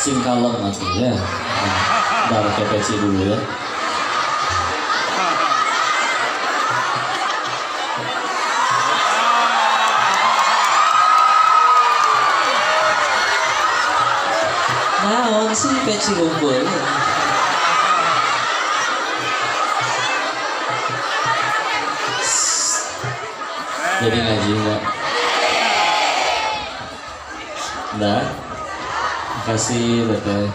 Sing kalem atuh ya. Nah, pakai peci dulu ya. Naon sih peci kumpul? Jadi ngaji enggak? Enggak? Makasih Bapak.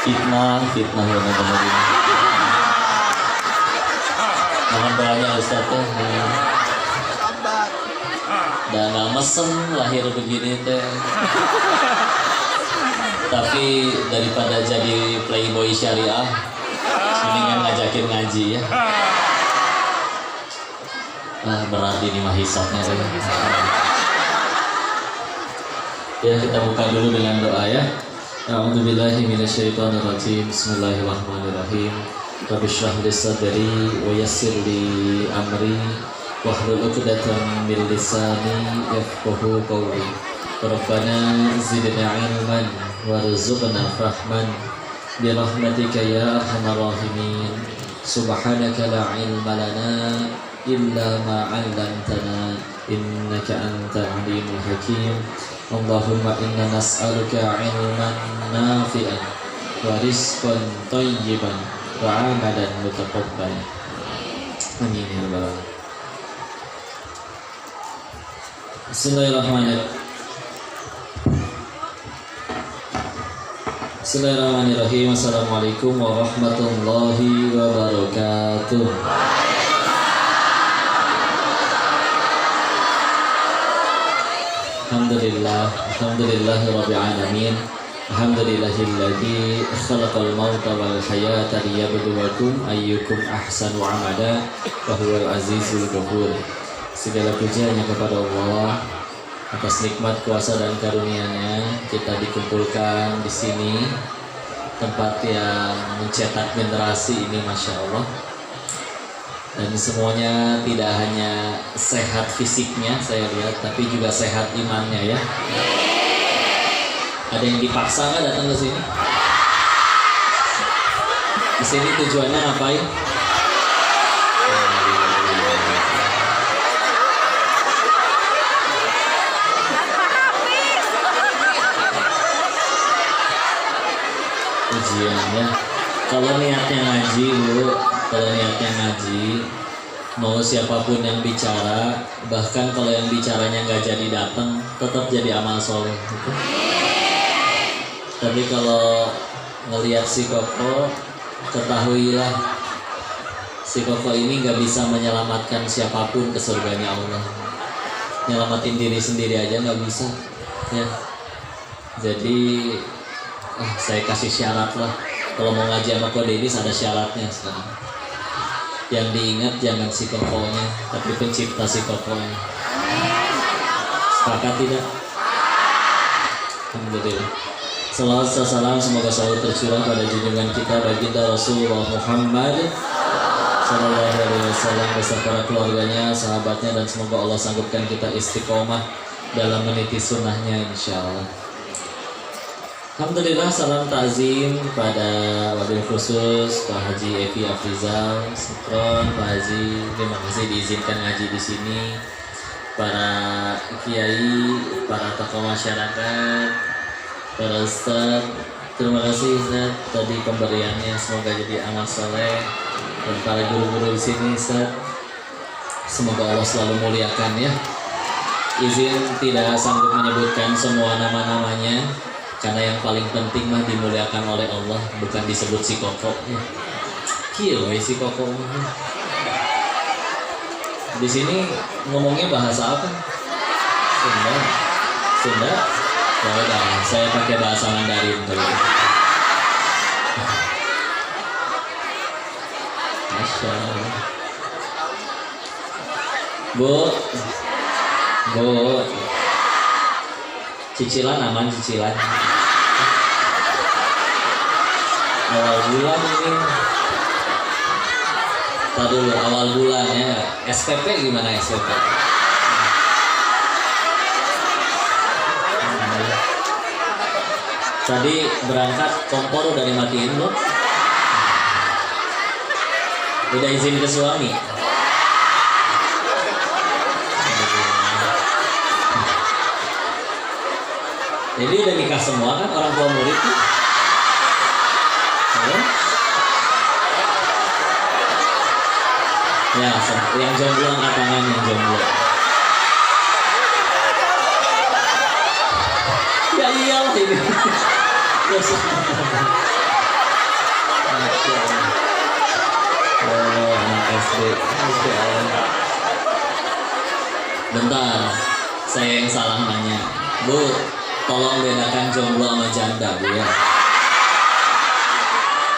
Fitnah ya teman-teman ini. Mohon doanya Ustaz teh. Dan nggak mesen lahir begini teh. Tapi daripada jadi playboy syariah, mendingan ngajakin ngaji ya. Berat ini mah hisapnya ya. Kita buka dulu dengan doa ya. A'udzubillahi minasyaitonirrajim. Bismillahirrahmanirrahim. Rabbi shrah li sadri wa yassir li amri wahlul 'uqdatam min lisani yafqahu qawli. Rabbana zidna 'ilman warzuqna fahman bi rahmatika ya arhamar rahimin. Subhanaka la 'ilma lana illa ma 'allamtana innaka antal 'alimul hakim. Allahumma inna nas'aluka 'ilman nafi'an wa rizqan thayyiban wa 'amalan mutaqabbalan. Amin ya rabbal alamin. Bismillahirrahmanirrahim. Bismillahirrahmanirrahim. Assalamualaikum warahmatullahi wabarakatuh. Alhamdulillahirabbil alamin. Alhamdulillahilladzi khalaqal mauta wal hayata liyabluwakum ayyukum ahsanu amala wa huwal azizul ghafur. Segala puji hanya kepada Allah. Atas nikmat kuasa dan karunia-Nya kita dikumpulkan di sini, tempat yang mencetak generasi ini, masya Allah. Dan semuanya tidak hanya sehat fisiknya saya lihat, tapi juga sehat imannya ya. Ada yang dipaksa nggak datang ke sini? Di sini tujuannya ngapain? Ujiannya. Kalau niatnya ngaji Bu, kalau niatnya ngaji, mau siapapun yang bicara, bahkan kalau yang bicaranya nggak jadi datang, tetap jadi amal soleh gitu. Tapi kalau ngelihat si Koko, ketahuilah si Koko ini nggak bisa menyelamatkan siapapun ke surganya Allah. Nyelamatin diri sendiri aja nggak bisa ya. Jadi saya kasih syarat lah. Kalau mau ngaji sama Ko Dedis ada syaratnya sekarang. Yang diingat jangan si Kokonya, tapi pencipta si Kokonya. Sepakat tidak? Alhamdulillah. Salawat dan salam semoga selalu tercurah pada junjungan kita baginda Rasulullah Muhammad Sallallahu Alaihi Wasallam beserta para keluarganya, sahabatnya, dan semoga Allah sanggupkan kita istiqomah dalam meniti sunnahnya insyaallah. Alhamdulillah, salam takzim pada wabil khusus Pak Haji Evi Afrizal Sutron. Pak Haji, terima kasih diizinkan ngaji di sini. Para kiai, para tokoh masyarakat, para ustaz, terima kasih Ustaz tadi pemberiannya, semoga jadi amal soleh. Dan para guru-guru di sini Ustaz, semoga Allah selalu muliakan ya. Izin tidak sanggup menyebutkan semua nama-namanya, karena yang paling penting mah dimuliakan oleh Allah, bukan disebut si Koko ya. Kieu si Koko. Di sini ngomongnya bahasa apa? Sunda. Ya udah, saya pakai bahasa Mandarin dulu. Masya Allah. Bu, cicilan aman, cicilan. Awal bulan ini Tadi dulu awal bulan ya. SPP gimana SPP? Tadi berangkat kompor udah dimatiin belum? Udah izin ke suami? Jadi udah nikah semua kan orang tua murid tuh? Ya, yang jomblo angkat tangan yang jomblo. Ya iyalah ini. Oh, anak SD. Bentar, saya yang salah nanya. Bu, tolong bedakan jomblo sama janda, Bu ya.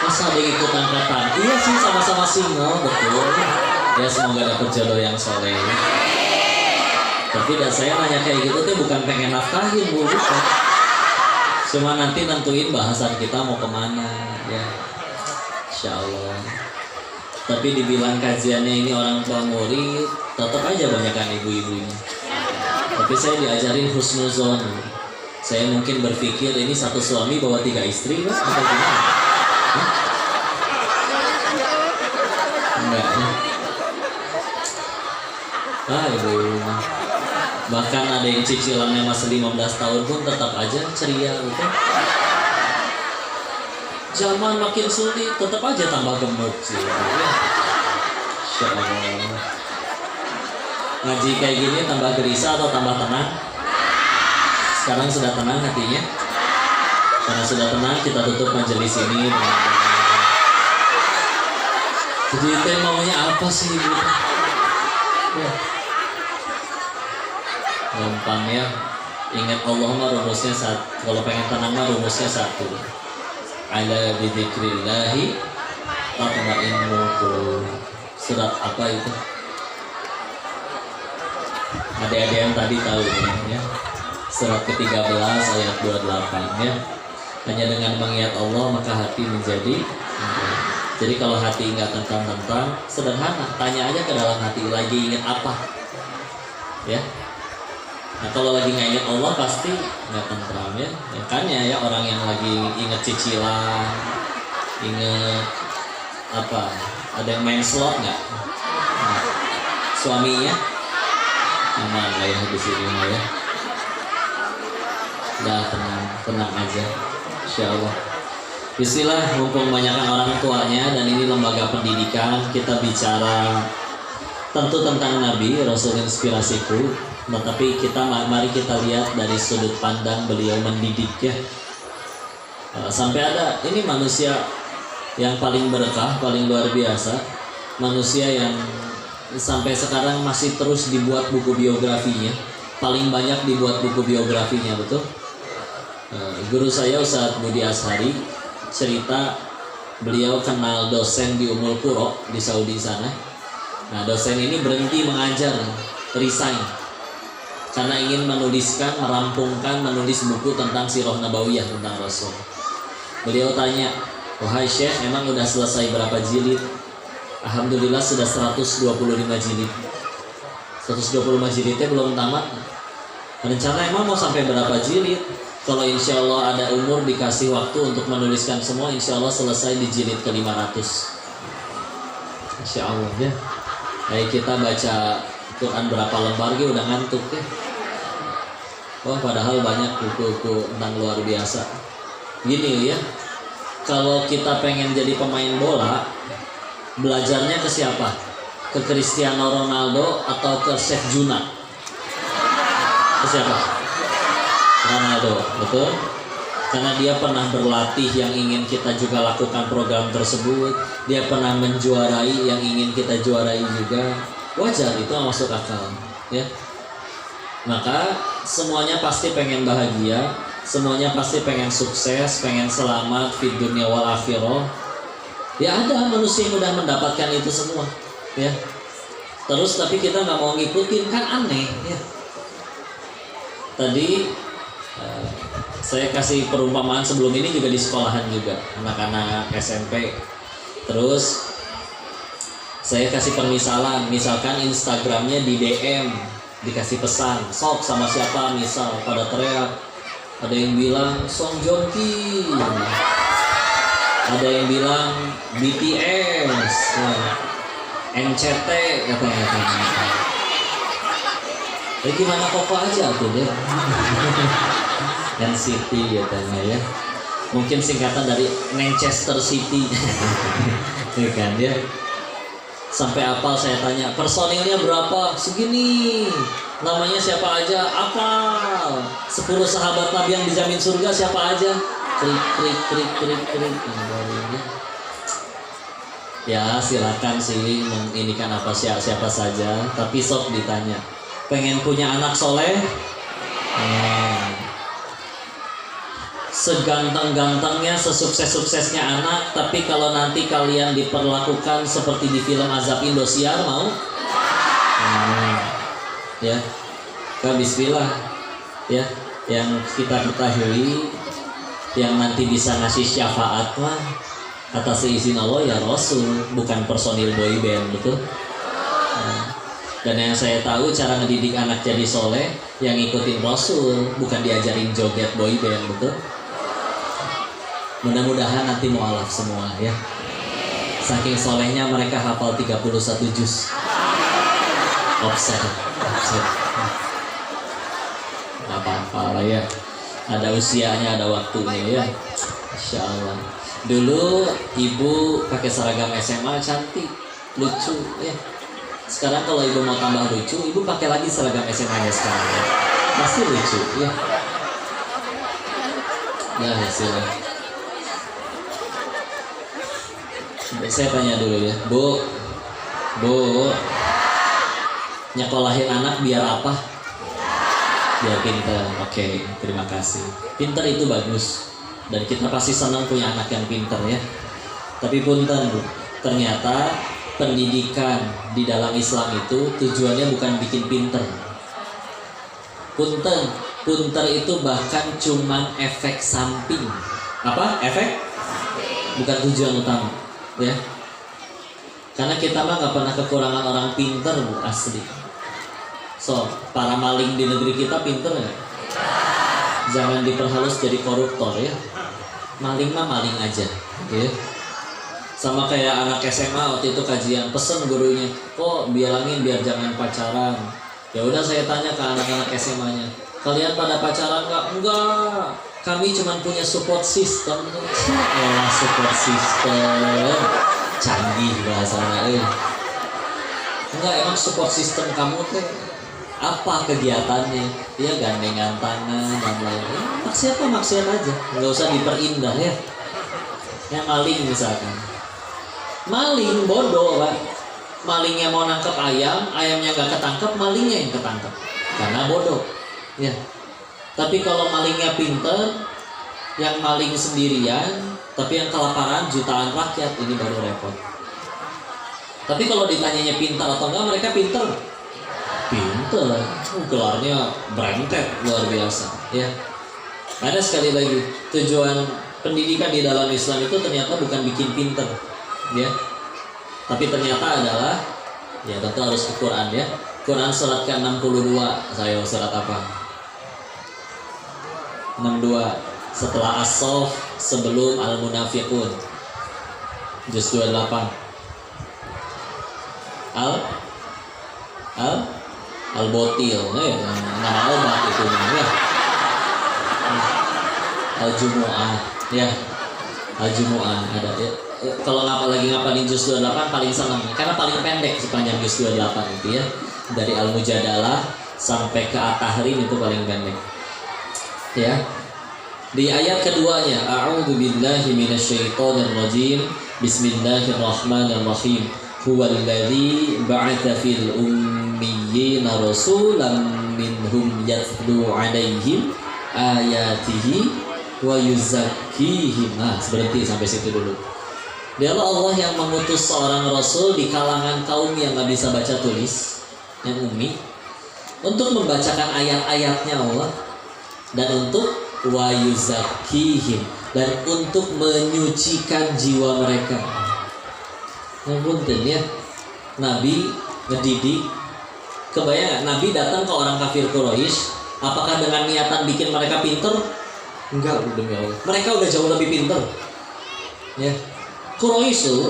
Masa ada yang ikut angkatan? Iya sih, sama-sama single, betul. Ya semoga dapet jodoh yang soleh. Tapi saya nanya kayak gitu tuh bukan pengen nafkahin, Bu, bukan. Cuma nanti nentuin bahasan kita mau kemana, ya. Insya Allah. Tapi dibilang kajiannya ini orang tua murid, tetap aja banyakan ibu-ibunya. Tapi saya diajarin husnuzon. Saya mungkin berpikir ini satu suami bawa 3 istri, Mas, atau gimana? Enggak ya. Ibu. Bahkan ada yang cicilannya masih 15 tahun pun tetap aja ceria gitu. Zaman makin sulit, tetap aja tambah gemuk sih. Insya Allah. Ngaji kayak gini tambah gelisah atau tambah tenang? Sekarang sudah tenang hatinya. Karena sudah tenang, kita tutup majelis ini. Jadi teh maunya apa sih ibu? Ya. Gampang ya. Ingat Allah mah rumusnya satu. Kalau pengen tenang mah rumusnya satu. Ala bidzikrillahi tatma'innul qulub. Surat apa itu? Ada yang tadi tahu ya. Surat ke-13 ayat 28 ya. Hanya dengan mengingat Allah maka hati menjadi. Jadi kalau hati nggak tentang sederhana, tanya aja ke dalam hati lagi ingat apa, ya. Nah kalau lagi nggak ingat Allah pasti nggak tentram ya. Makanya ya orang yang lagi ingat cicilan, ingat apa, ada yang main slot nggak? Nah, suaminya aman lah ya di sini ya. Udah tenang aja, insya Allah. Bismillah, mumpung banyakkan orang tuanya dan ini lembaga pendidikan, kita bicara tentu tentang Nabi, Rasul inspirasiku. Tetapi mari kita lihat dari sudut pandang beliau mendidik ya. Sampai ada ini manusia yang paling berkah, paling luar biasa, manusia yang sampai sekarang masih terus dibuat buku biografinya, paling banyak dibuat buku biografinya, betul. Guru saya Ustadz Budi Ashari cerita beliau kenal dosen di Ummul Qura di Saudi sana. Nah dosen ini berhenti mengajar, resign karena ingin menulis buku tentang sirah nabawiyah tentang Rasul. Beliau tanya, wahai Syekh, emang udah selesai berapa jilid? Alhamdulillah sudah 125 jilid. 125 jilidnya belum tamat. Rencana emang mau sampai berapa jilid? Kalau insya Allah ada umur dikasih waktu untuk menuliskan semua, insya Allah selesai di jilid ke-500. Insya Allah ya. Kayak kita baca Quran berapa lembar gitu udah ngantuk ya. Wah padahal banyak buku-buku tentang luar biasa. Gini ya, kalau kita pengen jadi pemain bola, belajarnya ke siapa? Ke Cristiano Ronaldo atau ke Chef Juna? Ke siapa? Ronaldo, betul? Karena dia pernah berlatih yang ingin kita juga lakukan program tersebut. Dia pernah menjuarai yang ingin kita juarai juga. Wajar, itu masuk akal ya. Maka semuanya pasti pengen bahagia, semuanya pasti pengen sukses, pengen selamat di dunia wal akhirah. Ya ada manusia yang mudah mendapatkan itu semua ya. Terus tapi kita nggak mau ngikutin, kan aneh ya. Tadi saya kasih perumpamaan sebelum ini juga di sekolahan juga, anak-anak SMP. Terus Saya kasih permisalan, misalkan Instagramnya di DM, dikasih pesan, sok sama siapa misal, pada teriak. Ada yang bilang Song Joong Ki, ada yang bilang BTS, NCT katanya. Jadi gimana Koko aja tuh deh. NCT katanya ya. Mungkin singkatan dari Manchester City. Ya kan ya. Sampai apal saya tanya, personilnya berapa? Segini. Namanya siapa aja? Apal. 10 sahabat Nabi yang dijamin surga siapa aja? Krik. Ya silakan sih menginikan apa siapa saja, tapi sok ditanya. Pengen punya anak soleh? Seganteng-gantengnya, sesukses-suksesnya anak, tapi kalau nanti kalian diperlakukan seperti di film Azab Indosiar, mau? Ya, bismillah. Ya, yang kita ketahui, yang nanti bisa ngasih syafaat mah atas izin Allah ya Rasul, bukan personil boyband, betul? Dan yang saya tahu cara ngedidik anak jadi soleh, yang ngikutin Rasul, bukan diajarin joget boyband, betul? Mudah-mudahan nanti mualaf semua ya. Saking solehnya mereka hafal 31 juz. Offset. Gak apa-apa lah ya. Ada usianya, ada waktunya ya. Insya Allah. Dulu ibu pakai seragam SMA cantik, lucu ya. Sekarang kalau ibu mau tambah lucu, ibu pakai lagi seragam SMA-nya sekarang ya. Pasti lucu ya. Ya hasilnya. Saya tanya dulu ya, Bu, nyekolahin anak biar apa? Biar pinter. Oke, terima kasih. Pinter itu bagus, dan kita pasti senang punya anak yang pinter ya. Tapi punten, Bu, ternyata pendidikan di dalam Islam itu tujuannya bukan bikin pinter. Punter itu bahkan cuman efek samping. Apa? Efek? Bukan tujuan utama. Ya, karena kita mah nggak pernah kekurangan orang pinter, Bu, asli. So, para maling di negeri kita pinter nggak? Jangan diperhalus jadi koruptor ya. Maling mah maling aja, ya. Sama kayak anak SMA waktu itu kajian, pesen gurunya, kok bilangin biar jangan pacaran. Ya udah saya tanya ke anak-anak SMA-nya, kalian pada pacaran nggak? Enggak. Kami cuma punya support system. Support system canggih bahasanya. Enggak, emang support system kamu teh apa kegiatannya? Dia gandengan tangan dan lain-lain. Maksiat aja, nggak usah diperindah ya. Yang maling misalkan, maling bodoh Pak. Malingnya mau nangkep ayam, ayamnya nggak ketangkep, malingnya yang ketangkep karena bodoh ya. Tapi kalau malingnya pinter, yang maling sendirian, tapi yang kelaparan jutaan rakyat, ini baru repot. Tapi kalau ditanyanya pintar atau enggak, mereka pinter. Pinter, gelarnya branted luar biasa. Ya, ada sekali lagi tujuan pendidikan di dalam Islam itu ternyata bukan bikin pinter, ya. Tapi ternyata adalah, ya tentu harus ke Quran ya. Quran surat ke-62, saya surat apa? 62 setelah As-Saff, sebelum Al-Munafiqun, juz 28. Al-Botil ya, nama obat itu ya. Al-Jumu'ah ya. Al-Jumu'ah ada ya. Kalau lagi ngapalin juz 28 paling senang karena paling pendek sepanjang juz 28 itu ya. Dari Al-Mujadalah sampai ke At-Tahrim itu paling pendek. Ya. Di ayat keduanya, a'udzu billahi minasyaitonir rajim. Bismillahirrahmanirrahim. Huwallazi ba'atsa fil ummiyina rasulan minhum yatlu 'alaihim ayatihi wa yuzakkihim. Nah, berhenti sampai situ dulu. Dialah Allah yang mengutus seorang rasul di kalangan kaum yang nggak bisa baca tulis, yang ummi, untuk membacakan ayat-ayatnya Allah, dan untuk wa yuzakkihim, dan untuk menyucikan jiwa mereka. Punten ya. Nabi ngedidik. Kebayang gak? Nabi datang ke orang kafir Quraisy, apakah dengan niatan bikin mereka pinter? Enggak, demi Allah. Mereka udah jauh lebih pinter. Ya. Quraisy itu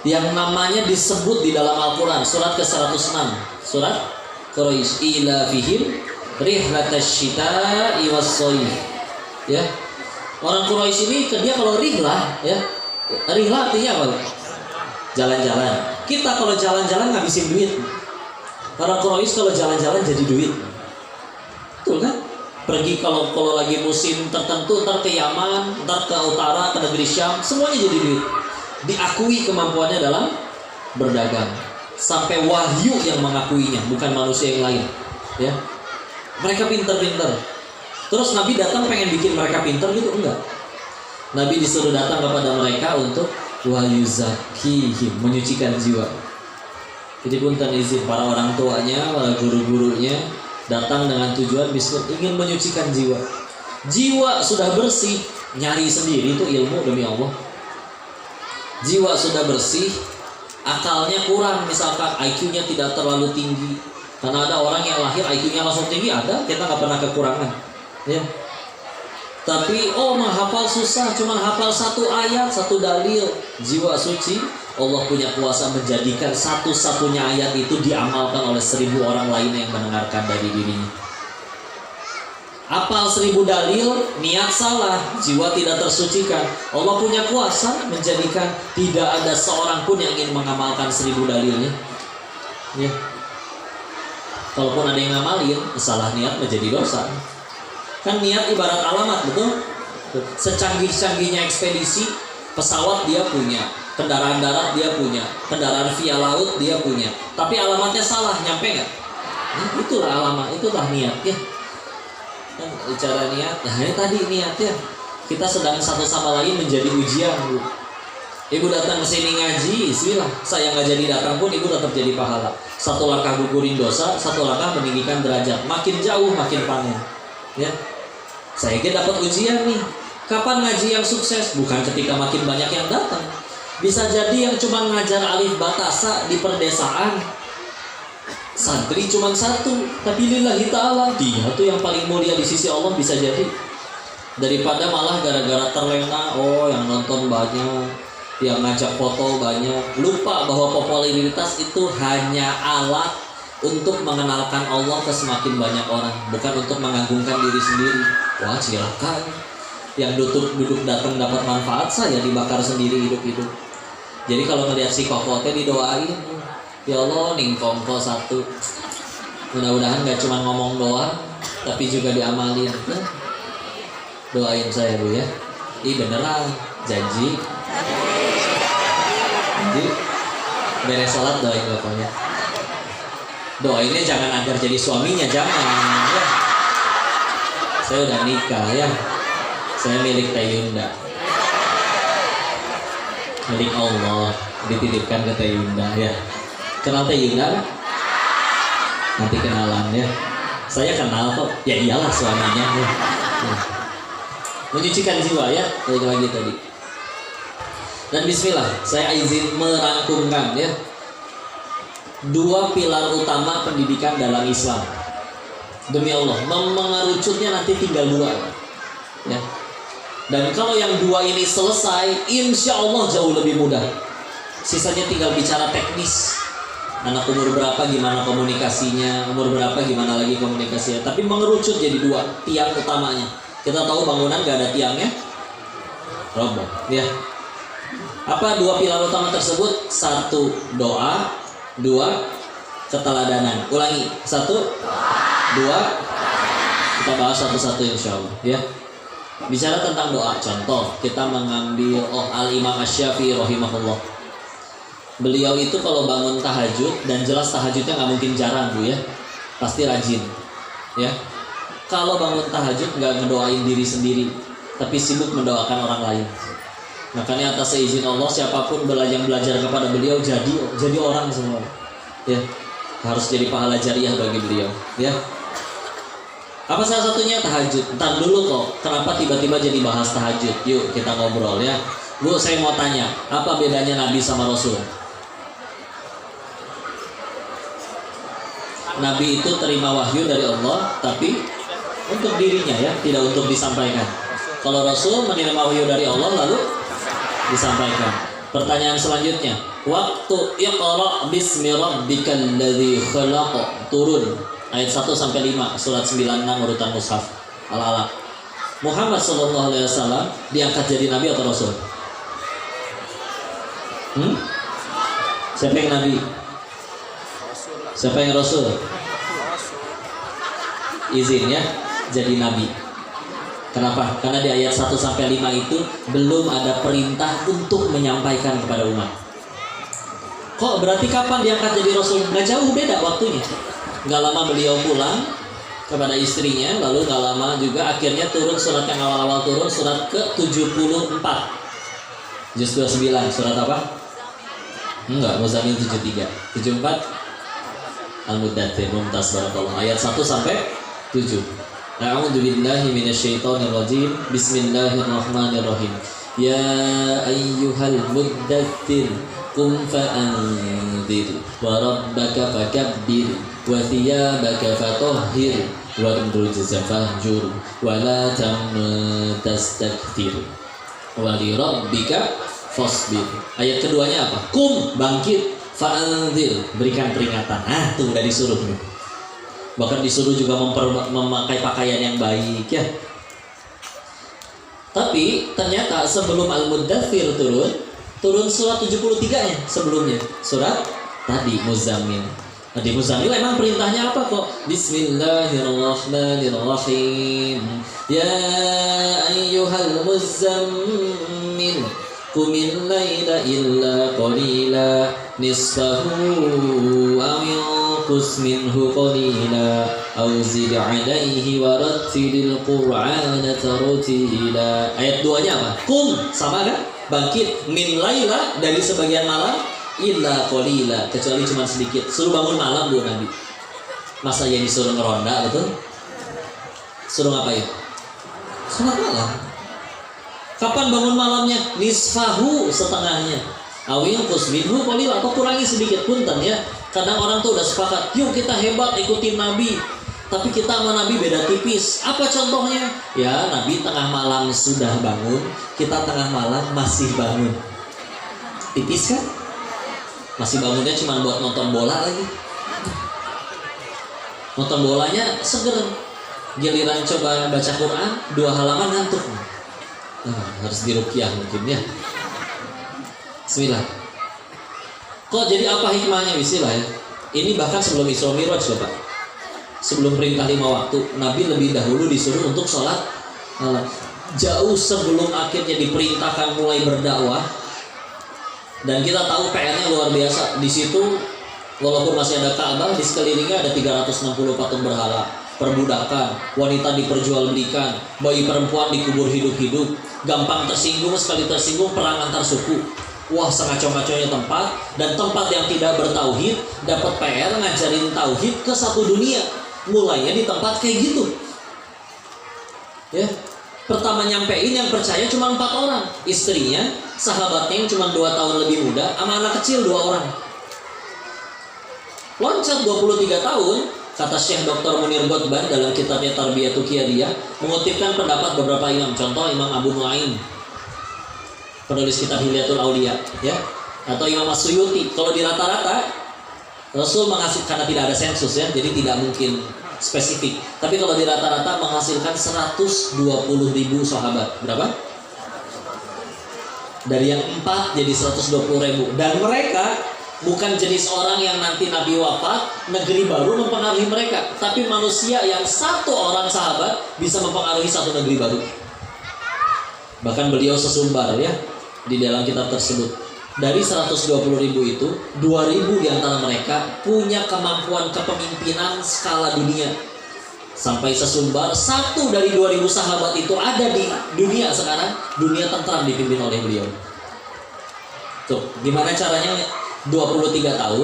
yang namanya disebut di dalam Al-Quran, surat ke-106, surat Quraisy, ila fihim rihlatash syita'i was-shayf. Ya. Orang Quraisy ini dia kalau rihlah, ya. Rihlah artinya apa? Jalan-jalan. Kita kalau jalan-jalan ngabisin duit. Orang Quraisy kalau jalan-jalan jadi duit. Betul kan? Pergi kalau lagi musim tertentu, ntar ke Yaman, ntar ke utara, ke negeri Syam, semuanya jadi duit. Diakui kemampuannya dalam berdagang. Sampai wahyu yang mengakuinya, bukan manusia yang lain. Ya. Mereka pinter-pinter. Terus Nabi datang pengen bikin mereka pinter gitu? Enggak. Nabi disuruh datang kepada mereka untuk wayuzakihim, menyucikan jiwa. Jadi punten izin para orang tuanya, para guru-gurunya datang dengan tujuan ingin menyucikan jiwa. Jiwa sudah bersih, nyari sendiri itu ilmu demi Allah. Jiwa sudah bersih, akalnya kurang, misalkan IQ-nya tidak terlalu tinggi. Karena ada orang yang lahir IQ-nya langsung tinggi, ada, kita nggak pernah kekurangan. Ya. Tapi menghafal susah, cuma hafal satu ayat, satu dalil. Jiwa suci, Allah punya kuasa menjadikan satu-satunya ayat itu diamalkan oleh 1000 orang lain yang mendengarkan dari dirinya. Apal 1000 dalil, niat salah, jiwa tidak tersucikan. Allah punya kuasa menjadikan tidak ada seorang pun yang ingin mengamalkan 1000 dalilnya. Ya. Kalaupun ada yang ngamalin, salah niat menjadi dosa. Kan niat ibarat alamat, betul? Secanggih-canggihnya ekspedisi, pesawat dia punya, kendaraan darat dia punya, kendaraan via laut dia punya. Tapi alamatnya salah, nyampe nggak? Nah, itulah alamat, itulah niat ya. Kan bicara niat, nah ini tadi niatnya. Kita sedang satu sama lain menjadi ujian, Bu. Ibu datang ke sini ngaji, bismillah. Saya nggak jadi datang pun ibu tetap jadi pahala. Satu langkah gugurin dosa, satu langkah meninggikan derajat. Makin jauh makin panen. Ya. Saya kira dapat ujian nih. Kapan ngaji yang sukses? Bukan ketika makin banyak yang datang. Bisa jadi yang cuma ngajar alif batasa di perdesaan, santri cuma satu, tapi lillahi ta'ala, dia tuh yang paling mulia di sisi Allah, bisa jadi. Daripada malah gara-gara terlena, yang nonton banyak, yang ngajak foto banyak, lupa bahwa popularitas itu hanya alat untuk mengenalkan Allah ke semakin banyak orang, bukan untuk mengagungkan diri sendiri. Wah, silakan. Yang duduk datang dapat manfaat, saya dibakar sendiri hidup-hidup. Jadi kalau ngeliat si kokotnya didoain, ya Allah ningkongko satu. Mudah-mudahan gak cuma ngomong doang, tapi juga diamalin. Doain saya Bu ya. Ih beneran, janji. Jadi beres sholat doain bapaknya. Doainnya jangan agar jadi suaminya, jangan ya. Saya udah nikah ya. Saya milik Teh Yunda, milik Allah, dititipkan ke Teh Yunda ya. Kenal Teh Yunda? Nanti kenalan ya. Saya kenal kok. Ya iyalah suaminya ya. Menyucikan jiwa ya, balik lagi tadi. Dan bismillah, saya izin merangkumkan ya. 2 pilar utama pendidikan dalam Islam. Demi Allah, mengerucutnya nanti tinggal 2 ya. Dan kalau yang 2 ini selesai, insya Allah jauh lebih mudah. Sisanya tinggal bicara teknis. Anak umur berapa gimana komunikasinya, umur berapa gimana lagi komunikasinya. Tapi mengerucut jadi 2 tiang utamanya. Kita tahu bangunan gak ada tiangnya, roboh ya. Apa 2 pilar utama tersebut? 1 doa, 2 keteladanan. Ulangi, 1 2. Kita bahas satu-satu insya Allah ya. Bicara tentang doa, contoh kita mengambil Al-Imam Asy-Syafi'i rahimahullah. Beliau itu kalau bangun tahajud, dan jelas tahajudnya nggak mungkin jarang Bu ya, pasti rajin ya. Kalau bangun tahajud nggak ngedoain diri sendiri, tapi sibuk mendoakan orang lain. Makanya atas izin Allah, siapapun yang belajar kepada beliau jadi orang semua ya. Harus jadi pahala jariah bagi beliau ya. Apa salah satunya? Tahajud. Ntar dulu kok, kenapa tiba-tiba jadi bahas tahajud? Yuk kita ngobrol ya. Bu, saya mau tanya, apa bedanya Nabi sama Rasul? Nabi itu terima wahyu dari Allah, tapi untuk dirinya ya, tidak untuk disampaikan. Kalau Rasul menerima wahyu dari Allah lalu disampaikan. Pertanyaan selanjutnya, waktu Iqra bismi rabbikal ladzi khalaq turun ayat 1 sampai 5 surat 96 urutan mushaf Al-Alaq. Muhammad sallallahu alaihi wasallam diangkat jadi nabi atau rasul? Siapa yang nabi? Siapa yang rasul? Izin ya, jadi nabi. Kenapa? Karena di ayat 1 sampai 5 itu belum ada perintah untuk menyampaikan kepada umat. Kok berarti kapan diangkat jadi rasul? Nggak jauh beda waktunya. Nggak lama beliau pulang kepada istrinya, lalu nggak lama juga akhirnya turun surat yang awal-awal turun, surat ke-74 juz 29. Surat apa? Enggak, Muzammil 73. 74 Al-Muddathir, Mumtaz, barakallah. Ayat 1 sampai 7. A'udzu billahi minasyaitonir rajim. Bismillahirrahmanirrahim. Ya ayyuhal muddathir qum fa'anzir wa rabbaka fakabbir wa thiyabaka fatahhir wa rujza fahjur wa la tastakthir wa li rabbika fasbir. Ayat keduanya apa? Kum, bangkit, fa'anzir, berikan peringatan. Tuh udah disuruh nih. Bahkan disuruh juga memakai pakaian yang baik ya. Tapi ternyata sebelum Al-Muddathir turun surat 73-nya sebelumnya. Surat tadi Muzammil. Di Muzammil emang perintahnya apa kok? Bismillahirrahmanirrahim. Ya ayyuhal muzammil qumil laila illa qalila nisfahu aw yanqus minhu qalila aw zid 'alaihi wa rattilil qur'ana tartila. Ayat 2-nya apa? Kum, sama kan? Bangkit, min laila, dari sebagian malam, illa qalila, kecuali cuma sedikit. Suruh bangun malam bu Nabi. Masa yang disuruh ngeronda betul? Suruh ngapain? Salat malam. Kapan bangun malamnya? Nisfahu, setengahnya. Awil kusminhu qalil, atau kurangi sedikit punten ya. Kadang orang tuh udah sepakat, yuk kita hebat ikutin Nabi. Tapi kita sama Nabi beda tipis. Apa contohnya? Ya, Nabi tengah malam sudah bangun, kita tengah malam masih bangun. Tipis kan? Masih bangunnya cuma buat nonton bola lagi. Nonton bolanya seger. Giliran coba baca Quran, 2 halaman ngantuk. Harus diruqyah mungkin ya. Bismillah. Kok jadi apa hikmahnya? Bismillah ya. Ini bahkan sebelum Isra Mi'raj loh Pak. Sebelum perintah 5 waktu, Nabi lebih dahulu disuruh untuk sholat malam. Jauh sebelum akhirnya diperintahkan mulai berdakwah. Dan kita tahu PR-nya luar biasa. Di situ walaupun masih ada Ka'bah, di sekelilingnya ada 360 patung berhala. Perbudakan, wanita diperjualbelikan, bayi perempuan dikubur hidup-hidup, gampang tersinggung, sekali tersinggung perang antar suku. Wah, sengacau-ngacaunya tempat, dan tempat yang tidak bertauhid dapat PR ngajarin tauhid ke satu dunia. Mulainya di tempat kayak gitu. Ya, pertama nyampein yang percaya cuma 4 orang, istrinya, sahabatnya yang cuma 2 tahun lebih muda, sama anak kecil 2 orang. Loncat 23 tahun. Kata Syekh Dr. Munir Ghotban dalam kitabnya Tarbiyatul Qiyadiyah mengutipkan pendapat beberapa imam. Contoh Imam Abu Nuaim, penulis kitab Hilyatul Auliya ya, atau Imam As-Suyuti. Kalau di rata-rata Rasul menghasilkan, karena tidak ada sensus ya, jadi tidak mungkin spesifik. Tapi kalau di rata-rata menghasilkan 120.000 sahabat. Berapa? Dari yang 4 jadi 120.000. Dan mereka bukan jenis orang yang nanti Nabi wafat, negeri baru mempengaruhi mereka, tapi manusia yang 1 orang sahabat bisa mempengaruhi 1 negeri baru. Bahkan beliau sesumbar ya di dalam kitab tersebut. Dari 120.000 itu, 2.000 di antara mereka punya kemampuan kepemimpinan skala dunia. Sampai sesumbar 1 dari 2.000 sahabat itu ada di dunia sekarang, dunia tentram dipimpin oleh beliau. Tuh, gimana caranya? 23 tahun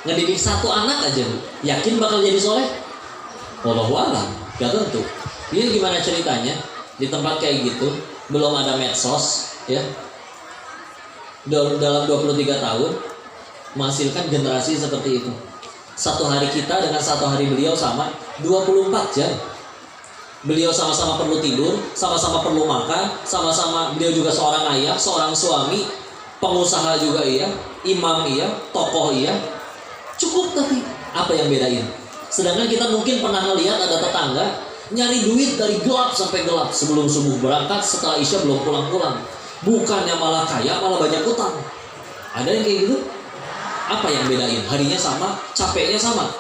ngedidik 1 anak aja, yakin bakal jadi soleh? Wallahu a'lam, gak tentu. Jadi gimana ceritanya? Di tempat kayak gitu, belum ada medsos ya, dalam 23 tahun menghasilkan generasi seperti itu. Satu hari kita dengan satu hari beliau sama 24 jam. Beliau sama-sama perlu tidur, sama-sama perlu makan, sama-sama beliau juga seorang ayah, seorang suami, pengusaha juga iya, imam iya, tokoh iya. Cukup, tapi apa yang bedain? Sedangkan kita mungkin pernah ngelihat ada tetangga nyari duit dari gelap sampai gelap, sebelum subuh berangkat, setelah isya belum pulang-pulang. Bukannya malah kaya, malah banyak utang. Ada yang kayak gitu? Apa yang bedain? Harinya sama, capeknya sama.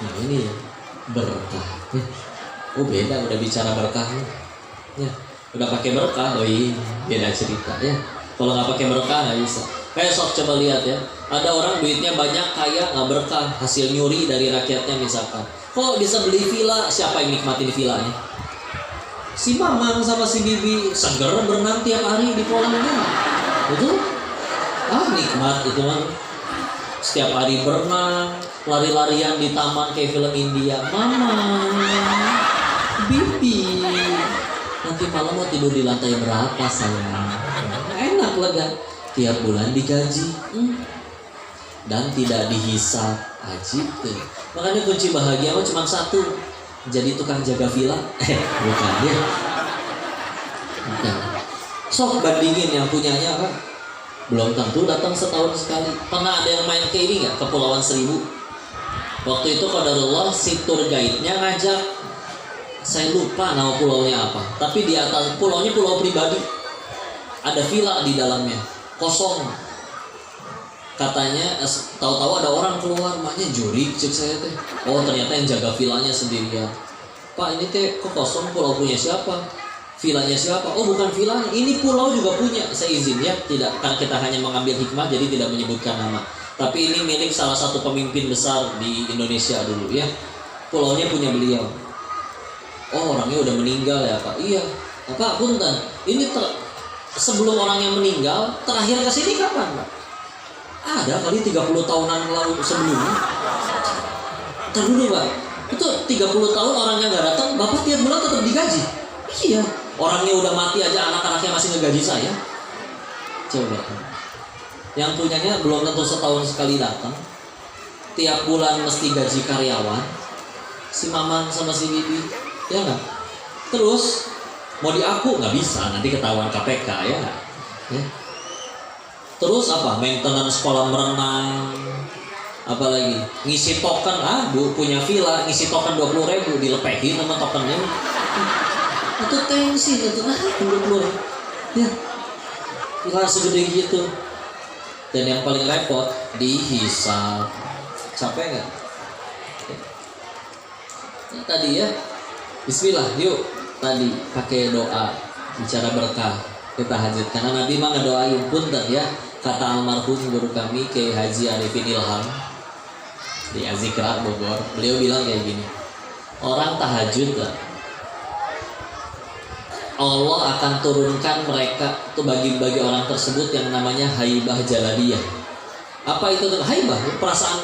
Nah ini ya, berkah. Oh beda, udah bicara berkah ya. Udah pakai berkah, oh iya, beda cerita ya. Kalau nggak pakai berkah nggak bisa. Kayak sok coba lihat ya, ada orang duitnya banyak, kaya, nggak berkah, hasil nyuri dari rakyatnya misalkan. Kok bisa beli villa? Siapa yang nikmatin villanya? Si mamang sama si bibi seger berenang tiap hari di kolamnya, betul? Nikmat itu kan. Setiap hari berenang, lari-larian di taman kayak film India. Mama, bibi, nanti malam mau tidur di lantai berapa sayang? Enak lega, tiap bulan digaji dan tidak dihisap. Ajib tuh. Makanya kunci bahagia mah cuma satu, jadi tukang jaga villa. Bukan ya. Bukan. Sok bandingin yang punyanya apa? Belum tentu datang setahun sekali. Pernah ada yang main ke ini nggak? Kepulauan Seribu. Waktu itu qadarullah si tour guide-nya ngajak, saya lupa nama pulaunya apa, tapi di atas pulaunya pulau pribadi, ada villa di dalamnya, kosong. Katanya tahu-tahu ada orang keluar, maknya jurik cek saya teh. Oh ternyata yang jaga villanya sendirian. Pak ini teh kok kosong, pulau punya siapa? Villanya siapa? Oh bukan villanya, ini pulau juga punya. Saya izin ya, tidak, kan kita hanya mengambil hikmah jadi tidak menyebutkan nama. Tapi ini milik salah satu pemimpin besar di Indonesia dulu ya. Pulaunya punya beliau. Oh orangnya udah meninggal ya Pak? Iya. Pak punten, ini sebelum orangnya meninggal terakhir kesini kapan Pak? Ada kali 30 tahunan lalu sebelumnya. Ntar dulu Pak, itu 30 tahun orangnya gak datang, Bapak tiap bulan tetap digaji? Iya. Orangnya udah mati aja, anak-anaknya masih ngegaji saya. Coba. Yang punyanya belum tentu setahun sekali datang, tiap bulan mesti gaji karyawan, si mamang sama si bibi, ya nggak? Terus mau diaku nggak bisa, nanti ketahuan KPK ya nggak? Ya. Terus apa? Maintenance kolam renang, apalagi ngisi token, bu punya villa ngisi token 20.000 dilepehin sama tokennya. Itu tensi itu, 20.000 ya, villa segede gitu. Dan yang paling repot dihisap. Capek nggak? Nah, tadi ya, Bismillah, yuk tadi pakai doa bicara berkah kita hajat, karena Nabi mah ngedoain punten ya. Kata almarhum guru kami Kiai Haji Arifin Ilham di Azikra Bogor, beliau bilang kayak gini, orang tahajud lah, Allah akan turunkan mereka itu bagi orang tersebut yang namanya haibah jaladiyah. Apa itu haibah? Perasaan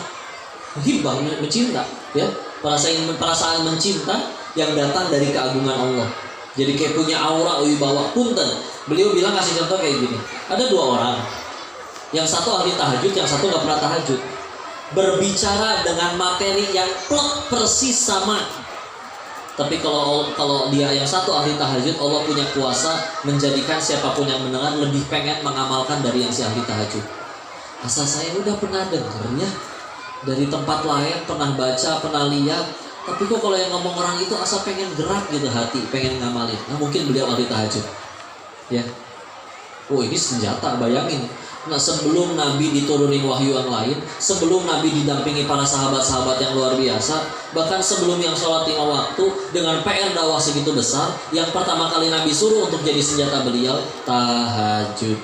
hibah, mencinta ya, perasaan mencinta yang datang dari keagungan Allah. Jadi kayak punya aura wibawa. Punten, beliau bilang kasih contoh kayak gini, ada dua orang, yang satu ahli tahajud, yang satu nggak pernah tahajud, berbicara dengan materi yang plot persis sama. Tapi kalau dia yang satu ahli tahajud, Allah punya kuasa menjadikan siapapun yang mendengar lebih pengen mengamalkan dari yang si ahli tahajud. Asal saya udah pernah dengarnya dari tempat lain, pernah baca, pernah lihat, tapi kok kalau yang ngomong orang itu asal pengen gerak gitu hati, pengen ngamalin. Nah mungkin beliau ahli tahajud ya. Oh ini senjata, bayangin. Nah sebelum Nabi diturunin wahyu yang lain, sebelum Nabi didampingi para sahabat-sahabat yang luar biasa, bahkan sebelum yang sholat 5 waktu, dengan PR dakwah segitu besar, yang pertama kali Nabi suruh untuk jadi senjata beliau, tahajud.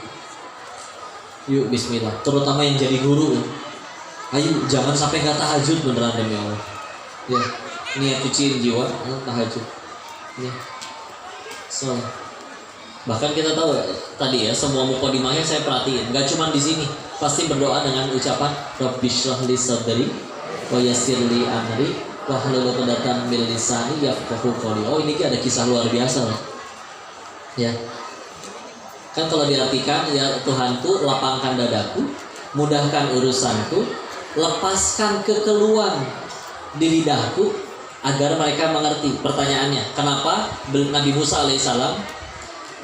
Yuk bismillah, terutama yang jadi guru, ayo jangan sampai gak tahajud beneran demi Allah ya, niat cuciin jiwa, tahajud ya. So bahkan kita tahu tadi ya, semua mukadimahnya saya perhatiin, nggak cuma di sini, pasti berdoa dengan ucapan Rabbi shrah li sadri wa yassir li amri wahlul 'uqdatam min lisani yafqahu qawli. Oh ini ada kisah luar biasa loh ya. Kan kalau diartikan ya, Tuhanku lapangkan dadaku, mudahkan urusanku, lepaskan kekeluhan di lidahku agar mereka mengerti. Pertanyaannya, kenapa Nabi Musa alaihissalam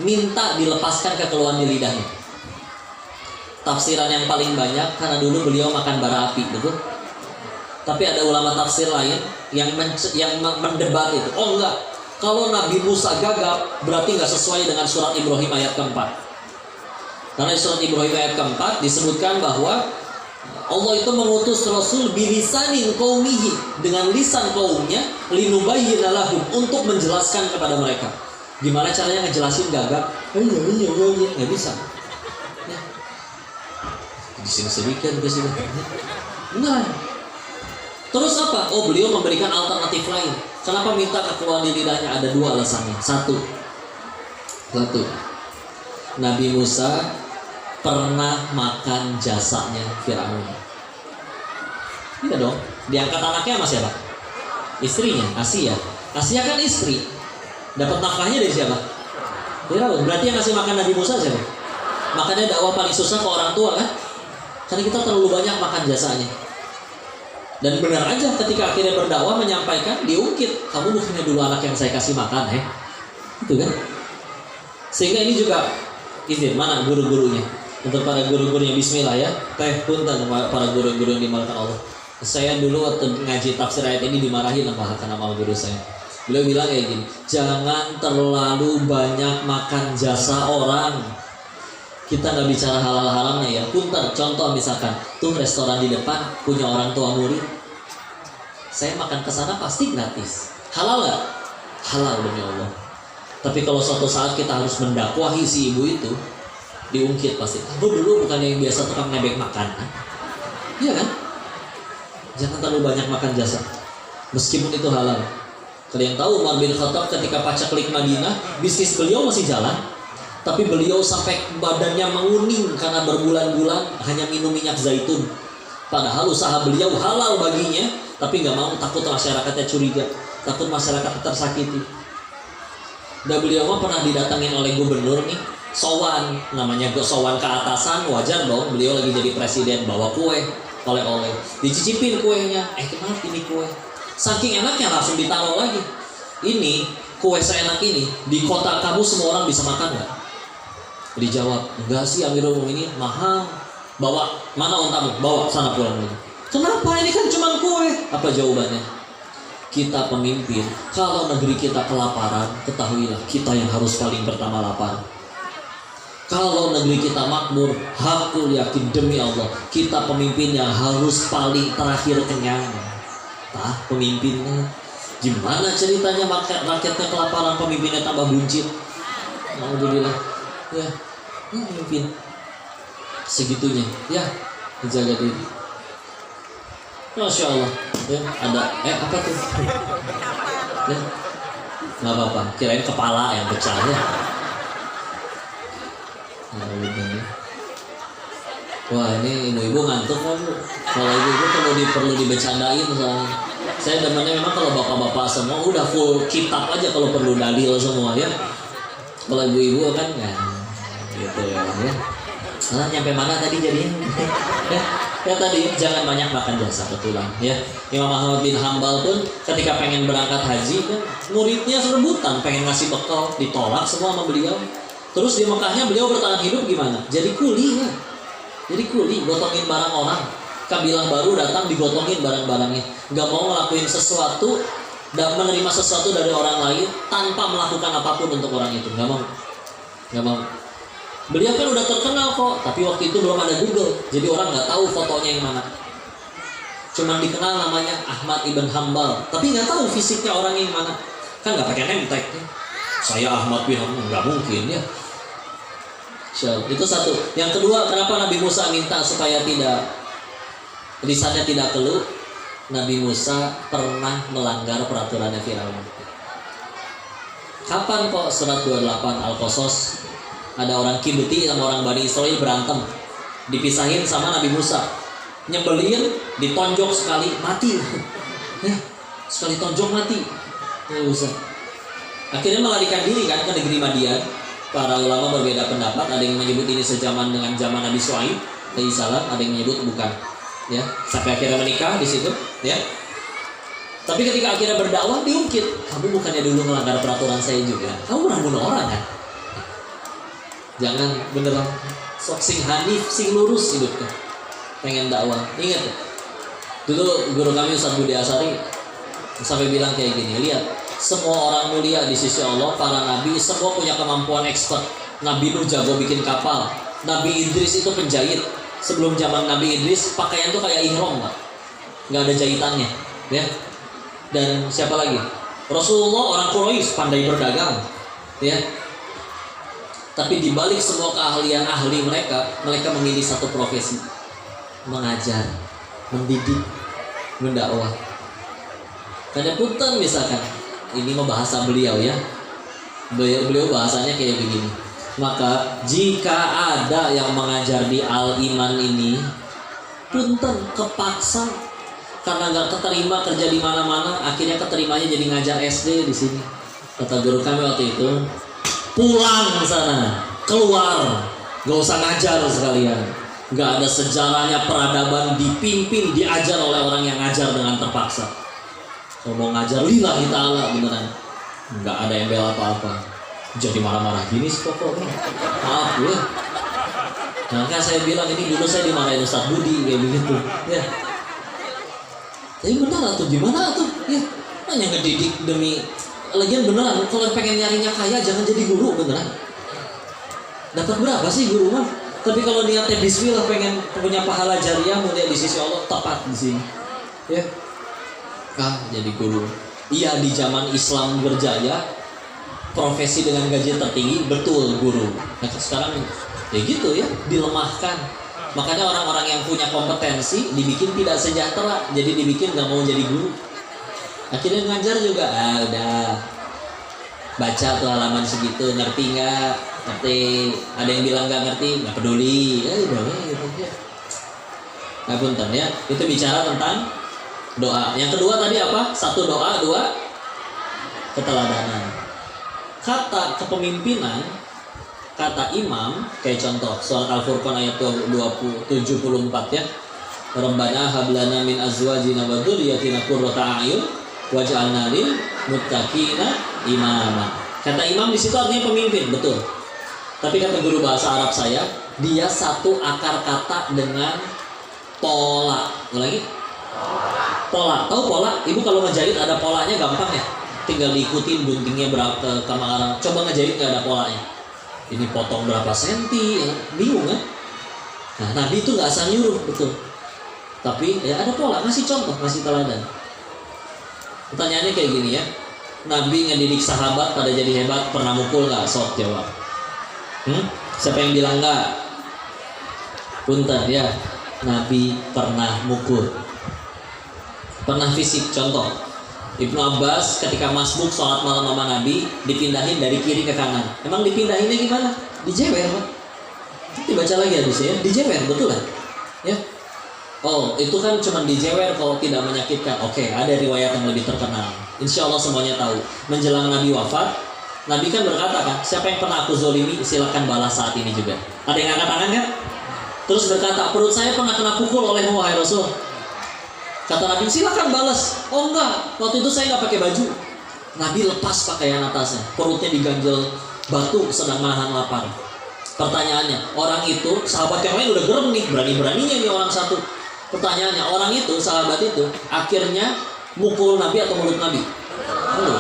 minta dilepaskan kekeluhan di lidahnya? Tafsiran yang paling banyak karena dulu beliau makan bara api, betul? Tapi ada ulama tafsir lain yang mendebat itu. Oh enggak, kalau Nabi Musa gagap berarti nggak sesuai dengan surat Ibrahim ayat keempat. Karena di surat Ibrahim ayat keempat disebutkan bahwa Allah itu mengutus Rasul bilisanin qaumihi, dengan lisan kaumnya, linubayyina lahum, untuk menjelaskan kepada mereka. Gimana caranya ngejelasin gagap? Nggak bisa. Ya. Di sini sedikit ke sini. Nah. Terus apa? Oh, beliau memberikan alternatif lain. Kenapa minta kekeluhan di lidahnya? Ada dua alasannya. Satu, Nabi Musa pernah makan jasanya Firaun. Iya dong. Diangkat anaknya sama siapa? Istrinya, Asia. Asia kan istri. Dapat nafkahnya dari siapa? Firaun. Berarti yang ngasih makan Nabi Musa siapa? Makanya dakwah paling susah ke orang tua kan? Karena kita terlalu banyak makan jasanya. Dan benar aja ketika akhirnya berdakwah menyampaikan, diungkit, kamu bukannya dulu anak yang saya kasih makan, itu kan? Sehingga ini juga izin, mana guru-gurunya? Untuk para guru-gurunya, bismillah ya. Punten para guru-guru yang dimarakan Allah. Saya dulu waktu ngaji tafsir ayat ini dimarahin sama guru saya. Beliau bilang kayak gini, jangan terlalu banyak makan jasa orang. Kita nggak bicara halal haramnya ya. Punten, contoh misalkan, tuh restoran di depan punya orang tua murid. Saya makan ke sana pasti gratis. Halal nggak? Halal demi Allah. Tapi kalau suatu saat kita harus mendakwahi si ibu itu, diungkit pasti. Kamu dulu bukan yang biasa tukang nebek makan, kan? Iya kan? Jangan terlalu banyak makan jasa, meskipun itu halal. Kalian tahu Umar bin Khattab ketika pacaklik Madinah, bisnis beliau masih jalan. Tapi beliau sampai badannya menguning karena berbulan-bulan hanya minum minyak zaitun. Padahal usaha beliau halal baginya, tapi nggak mau, takut masyarakatnya curiga, takut masyarakat tersakiti. Dan beliau mah pernah didatangin oleh gubernur nih, sowan, namanya sowan ke atasan, wajar dong. Beliau lagi jadi presiden, bawa kue, oleh-oleh, dicicipin kuenya. Kenapa ini kue? Saking enaknya langsung ditaruh lagi. Ini kue seenak ini di kota kamu semua orang bisa makan nggak? Dijawab, enggak sih Amirul Mukminin, mahal. Bawa, mana ontamu? Bawa, sana pulang lagi. Kenapa? Ini kan cuma kue. Apa jawabannya? Kita pemimpin, kalau negeri kita kelaparan, ketahuilah kita yang harus paling pertama lapar. Kalau negeri kita makmur, hakul yakin demi Allah, kita pemimpin yang harus paling terakhir kenyang. Pemimpinnya. Gimana ceritanya rakyatnya kelaparan, pemimpinnya tambah buncit? Alhamdulillah. Ya, mungkin segitunya ya, menjaga diri. Masya Allah ya, ada apa tuh ya, nggak apa-apa, kirain kepala yang pecah ya. Wah, ini ibu-ibu ngantuk kan? Kalau ibu-ibu perlu dibecandain soalnya. Saya demennya memang kalau bapak-bapak semua udah full kitab aja, kalau perlu dalil semua ya. Kalau ibu-ibu kan ya gitu ya. Nah, nyampe mana tadi jadinya? ya tadi jangan banyak makan jasa, betulan ya. Imam Ahmad bin Hambal pun ketika pengen berangkat haji kan, muridnya rebutan pengen ngasih bekal, ditolak semua sama beliau. Terus di Mekahnya beliau bertahan hidup gimana? Jadi kuli ya. Jadi kuli, gotongin barang orang. Kabilah baru datang, digotongin barang-barangnya. Gak mau ngelakuin sesuatu dan menerima sesuatu dari orang lain tanpa melakukan apapun untuk orang itu. Gak mau. Beliau kan udah terkenal kok, tapi waktu itu belum ada Google, jadi orang nggak tahu fotonya yang mana. Cuman dikenal namanya Ahmad ibn Hambal, tapi nggak tahu fisiknya orangnya yang mana. Kan nggak pakai name tag ya. Saya Ahmad bin Hambal, nggak mungkin ya. So, itu satu. Yang kedua, kenapa Nabi Musa minta supaya lisannya tidak keluh? Nabi Musa pernah melanggar peraturannya Firaun. Kapan kok surat 28 Al-Qasas? Ada orang Kibti sama orang Bani Israel berantem, dipisahin sama Nabi Musa, nyebelin, ditonjok sekali mati. Sekali tonjok mati. Musa akhirnya melarikan diri kan ke negeri Madian. Para ulama berbeda pendapat, ada yang menyebut ini sejaman dengan zaman Nabi Shu'aib alaihissalam, ada yang menyebut bukan. ya, sampai akhirnya menikah di situ, ya. Tapi ketika akhirnya berdakwah diungkit, kamu bukannya dulu melanggar peraturan saya juga, kamu pernah bunuh orang kan? Jangan beneran sok sing hanif, sing lurus hidupnya, pengen dakwah. Ingat, dulu guru kami Ustaz Budi Asari sampai bilang kayak gini, lihat, semua orang mulia di sisi Allah, para nabi semua punya kemampuan expert. Nabi Nuh jago bikin kapal, Nabi Idris itu penjahit. Sebelum zaman Nabi Idris pakaian tuh kayak ihram, Pak, nggak ada jahitannya, ya. Dan siapa lagi? Rasulullah orang Quraisy, pandai berdagang, ya. Tapi di balik semua keahlian ahli mereka memilih satu profesi, mengajar, mendidik, mendakwah. Karena punten misalkan, ini mah bahasa beliau ya, beliau bahasanya kayak begini. Maka jika ada yang mengajar di Al-Iman ini, punten kepaksa karena nggak keterima kerja di mana-mana, akhirnya keterimanya jadi ngajar SD di sini. Kata guru kami waktu itu, pulang ke sana, keluar, nggak usah ngajar sekalian. Nggak ada sejarahnya peradaban dipimpin, diajar oleh orang yang ngajar dengan terpaksa. Kalau mau ngajar lillahi ta'ala beneran, nggak ada yang bela apa-apa. Jadi marah-marah gini sih pokoknya. Maaf ya. Nah kan saya bilang ini dulu saya dimarahin Ustaz Budi kayak begitu, ya. Tapi benar atau gimana tuh? Ya, hanya ngedidik demi, lagian beneran. Kalau pengen nyarinya kaya jangan jadi guru beneran. Dapat berapa sih guru mah? Tapi kalau niatnya bismillah pengen punya pahala jariah mulia di sisi Allah, tepat di sini. Ya, jadi guru. Iya, di zaman Islam berjaya, profesi dengan gaji tertinggi betul guru. Nah sekarang ya gitu ya, dilemahkan. Makanya orang-orang yang punya kompetensi dibikin tidak sejahtera, jadi dibikin nggak mau jadi guru. Akhirnya ngajar juga, udah baca tuh halaman segitu, ngerti nggak? Ngerti. Ada yang bilang nggak ngerti, nggak peduli. Ya udah gitu ya. Nah punten ya, itu bicara tentang doa. Yang kedua tadi apa? Satu doa, dua keteladanan. Kata kepemimpinan, kata imam, kayak contoh surat Al-Furqan ayat 74 ya. Rabbana hab lana min azwajina wa dzurriyyatina qurrata a'yun waj'alna lil muttaqina imama. Kata imam di situ artinya pemimpin, betul. Tapi kata guru bahasa Arab saya, dia satu akar kata dengan pola. Lagi? Pola. Tahu pola? Ibu kalau ngejahit ada polanya gampang ya. Tinggal diikutin guntingnya berapa ke arah. Coba ngejahit nggak ada polanya. Ini potong berapa senti, ya, bingung kan? Nah, Nabi itu nggak asal nyuruh, betul. Tapi ya ada pola, ngasih contoh, ngasih teladan. Pertanyaannya kayak gini ya, Nabi ngedidik sahabat pada jadi hebat, pernah mukul nggak? Sok jawab. Siapa yang bilang nggak? Punten ya, Nabi pernah mukul, pernah fisik. Contoh, Ibnu Abbas ketika masbuk sholat malam sama Nabi dipindahin dari kiri ke kanan. Emang dipindahinnya gimana? Dijewer, Pak. Dibaca lagi hadisnya, dijewer, betul kan? Ya. Oh, itu kan cuma dijewer kalau tidak menyakitkan. Oke, ada riwayat yang lebih terkenal. Insya Allah semuanya tahu. Menjelang Nabi wafat, Nabi kan berkata kan, siapa yang pernah aku zolimi, silakan balas saat ini juga. Ada yang angkat tangan kan? Terus berkata, perut saya pernah kena pukul olehmu wahai Rasul. Kata Nabi, silakan balas. Oh enggak, waktu itu saya nggak pakai baju. Nabi lepas pakaian atasnya, perutnya diganjel batu sedang menahan lapar. Pertanyaannya, orang itu, sahabat yang lain udah gerem nih, berani-beraninya nih orang satu. Pertanyaannya, orang itu, sahabat itu, akhirnya mukul Nabi atau mulut Nabi?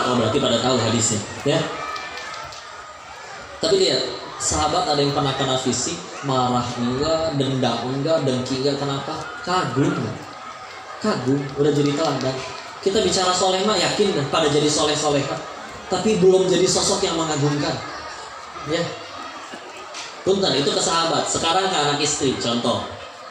Oh berarti pada tahu hadisnya, ya. Tapi lihat, sahabat ada yang pernah kena fisik, marah enggak, dendam enggak, dengki enggak, kenapa? Kagum. Kagum, udah jadi teladan. Kita bicara soleh mah yakin pada jadi soleh-soleha, tapi belum jadi sosok yang mengagumkan. Ya, punten itu ke sahabat. Sekarang ke anak istri. Contoh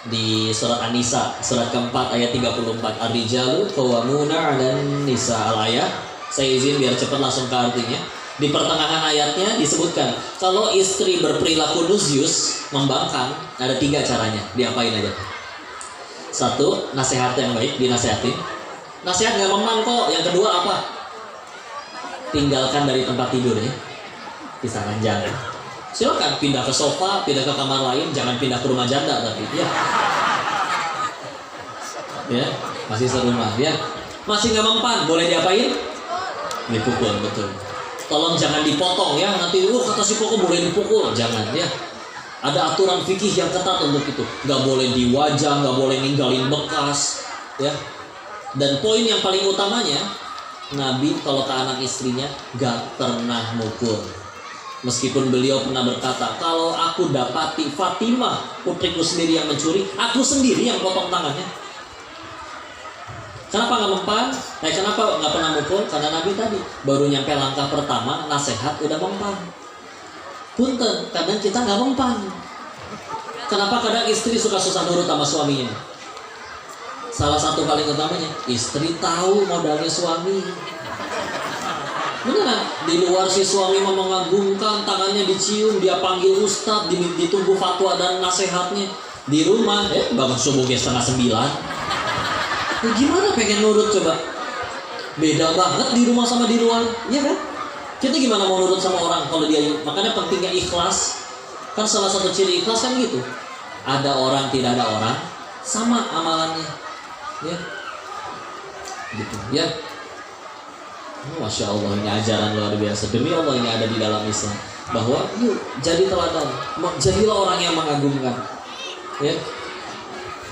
di surat An-Nisa surat keempat ayat 34, ar-rijalu qawwamuna 'alan nisa al-ayat. Saya izin biar cepat langsung ke artinya. Di pertengahan ayatnya disebutkan kalau istri berperilaku nusyus, membangkang, ada 3 caranya. Diapain aja? 1, nasihat yang baik, dinasehatin. Nasihat nggak memang kok. Yang kedua apa? Tinggalkan dari tempat tidur ya. Pisahkan jangan. Silakan pindah ke sofa, pindah ke kamar lain, jangan pindah ke rumah janda tapi ya. Ya, masih serumah ya. Masih nggak mempan, boleh diapain? Dipukul, betul. Tolong jangan dipotong ya, nanti kata si Koko boleh dipukul, jangan ya. Ada aturan fikih yang ketat untuk itu. Nggak boleh di wajah, nggak boleh ninggalin bekas ya. Dan poin yang paling utamanya, Nabi kalau ke anak istrinya nggak pernah mukul. Meskipun beliau pernah berkata, kalau aku dapati Fatimah putriku sendiri yang mencuri, aku sendiri yang potong tangannya. Kenapa nggak mempan? Kenapa nggak pernah mukul? Karena Nabi tadi baru nyampe langkah pertama, nasihat udah mempan. Punten, kadang kita nggak mempan. Kenapa kadang istri suka susah nurut sama suaminya? Salah satu paling utamanya, istri tahu modalnya suami. Beneran, di luar si suami mengagumkan, tangannya dicium, dia panggil ustadz, ditunggu fatwa dan nasihatnya. Di rumah, bangun subuhnya 8:30. Gimana pengen nurut coba? Beda banget di rumah sama di luar, ya kan? Kita gimana mau nurut sama orang kalau dia? Makanya pentingnya ikhlas. Kan salah satu ciri ikhlas kan gitu. Ada orang tidak ada orang, sama amalannya, ya. Gitu, ya. Masya Allah, ini ajaran luar biasa. Demi Allah ini ada di dalam Islam. Bahwa yuk jadi teladan, jadilah orang yang mengagumkan, ya.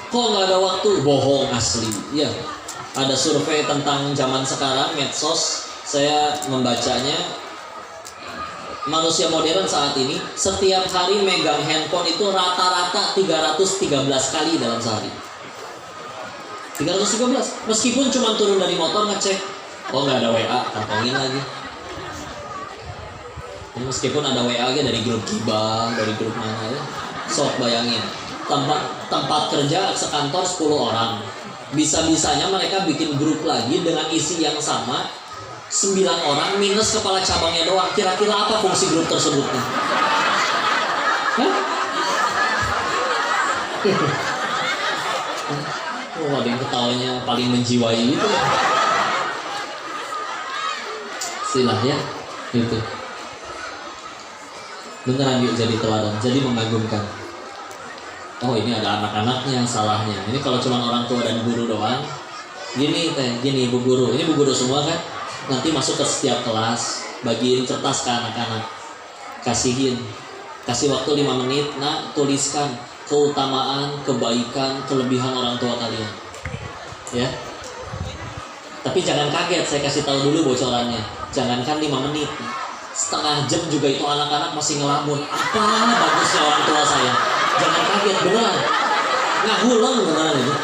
Kok nggak ada waktu? Bohong asli. Ya, ada survei tentang zaman sekarang, medsos. Saya membacanya. Manusia modern saat ini setiap hari megang handphone itu rata-rata 313 kali dalam sehari. 313. Meskipun cuma turun dari motor ngecek, oh nggak ada WA, kantongin lagi. Meskipun ada WA aja dari grup gibah, dari grup mana ya. Sok bayangin. Tempat kerja sekantor 10 orang. Bisa-bisanya mereka bikin grup lagi dengan isi yang sama, 9 orang minus kepala cabangnya doang. Kira-kira apa fungsi grup tersebut nih? Hah? Oh, ada yang ketawanya paling menjiwai itu. Silah ya, itu. Beneran yuk jadi teladan, jadi mengagumkan. Oh ini ada anak-anaknya salahnya. Ini kalau cuma orang tua dan guru doang. Gini Bu Guru. Ini Bu Guru semua kan. Nanti masuk ke setiap kelas, bagiin kertas ke anak-anak. Kasih waktu 5 menit. Nah, tuliskan keutamaan, kebaikan, kelebihan orang tua kalian. Ya. Tapi jangan kaget, saya kasih tahu dulu bocorannya. Jangankan 5 menit. Setengah jam juga itu anak-anak masih ngelamun. Apa bagusnya orang tua saya? Jangan kaget, beneran. Ngahulang beneran itu.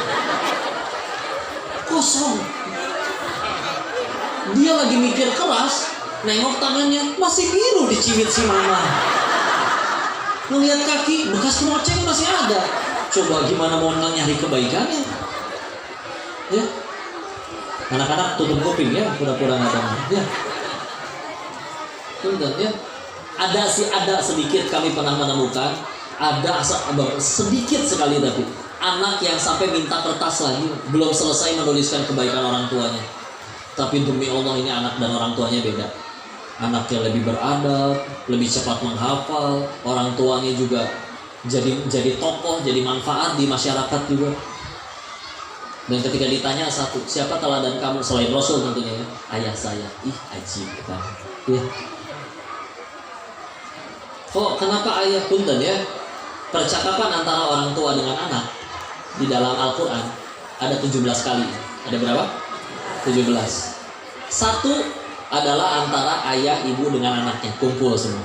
Kosong. Dia lagi mikir keras, nengok tangannya masih biru dicibit si mama. Ngelihat kaki, bekas moceng masih ada. Coba gimana mau nyari kebaikannya? Ya. Anak-anak tutup kuping ya, pura-pura nggak tahu. Ya. Benar ya. Ada sedikit kami pernah menemukan. Ada sedikit sekali tapi anak yang sampai minta kertas lagi, belum selesai menuliskan kebaikan orang tuanya. Tapi demi Allah ini anak dan orang tuanya beda. Anaknya lebih beradab, lebih cepat menghafal, orang tuanya juga jadi tokoh, jadi manfaat di masyarakat juga. Dan ketika ditanya satu, siapa teladan kamu selain Rasul tentunya ya? Ayah saya. Ih, ajib kan. Ya. Oh, kenapa ayah punten ya? Percakapan antara orang tua dengan anak di dalam Al-Quran ada 17 kali. Ada berapa? 17. Satu adalah antara ayah ibu dengan anaknya, kumpul semua.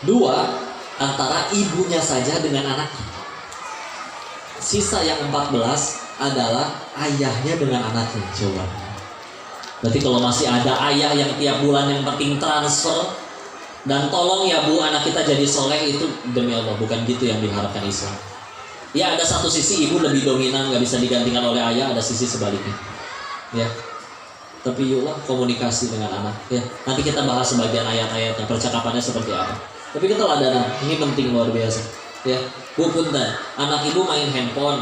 2, antara ibunya saja dengan anaknya. Sisa yang 14 adalah ayahnya dengan anaknya. Coba. Berarti kalau masih ada ayah yang tiap bulan yang penting transfer, dan tolong ya Bu, anak kita jadi soleh, itu demi Allah bukan gitu yang diharapkan Islam. Ya ada satu sisi ibu lebih dominan, nggak bisa digantikan oleh ayah, ada sisi sebaliknya. Ya. Tapi yuklah komunikasi dengan anak. Ya. Nanti kita bahas sebagian ayat-ayatnya, percakapannya seperti apa. Tapi kita ladana, ini penting luar biasa. Ya. Bu punten, anak ibu main handphone,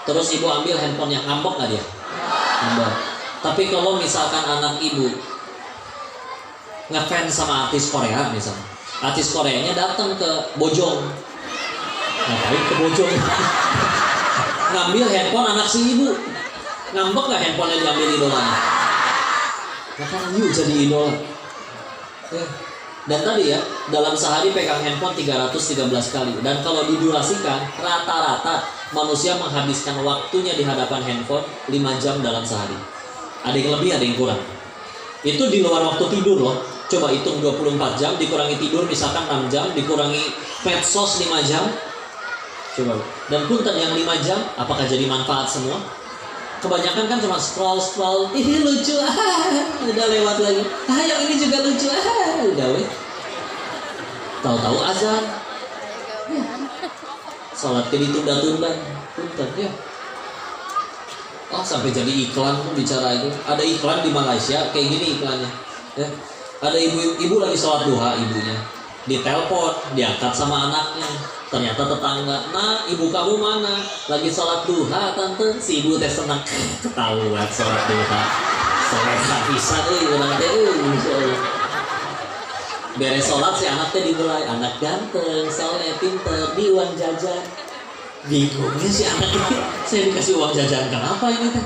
terus ibu ambil handphonenya, ngambek nggak dia? Ngambek. Tapi kalau misalkan anak ibu ngefans sama artis Korea misalnya, artis Koreanya datang ke Bojong, ngapain ke Bojong? ngambil handphone anak si ibu. Ngambek gak handphonenya diambil idolanya? Makanya yuk jadi idola. Ya. Dan tadi ya, dalam sehari pegang handphone 313 kali. Dan kalau didurasikan, rata-rata manusia menghabiskan waktunya di hadapan handphone 5 jam dalam sehari. Ada yang lebih, ada yang kurang. Itu di luar waktu tidur loh. Coba hitung 24 jam, dikurangi tidur misalkan 6 jam, dikurangi medsos 5 jam. Coba. Dan punten yang 5 jam, apakah jadi manfaat semua? Kebanyakan kan cuma scroll, ih lucu, udah lewat lagi. Yang ini juga lucu, udah weh. Tahu-tahu azan. Ya. Salat ditunda-tunda, punten ya. Oh sampai jadi iklan bicara itu. Ada iklan di Malaysia kayak gini iklannya. Ya. Ada ibu lagi sholat duha ibunya. Ditelepon, diangkat sama anaknya. Ternyata tetangga, nah ibu kamu mana? Lagi sholat duha tante. Si ibu teh senang ketahuan sholat duha. Sholat hafisan orang teh beres sholat si anak teh dimulai, anak ganteng, soleh, pinter, di uang jajan. Bingungnya si anak ini, saya dikasih uang jajan kenapa ini teh?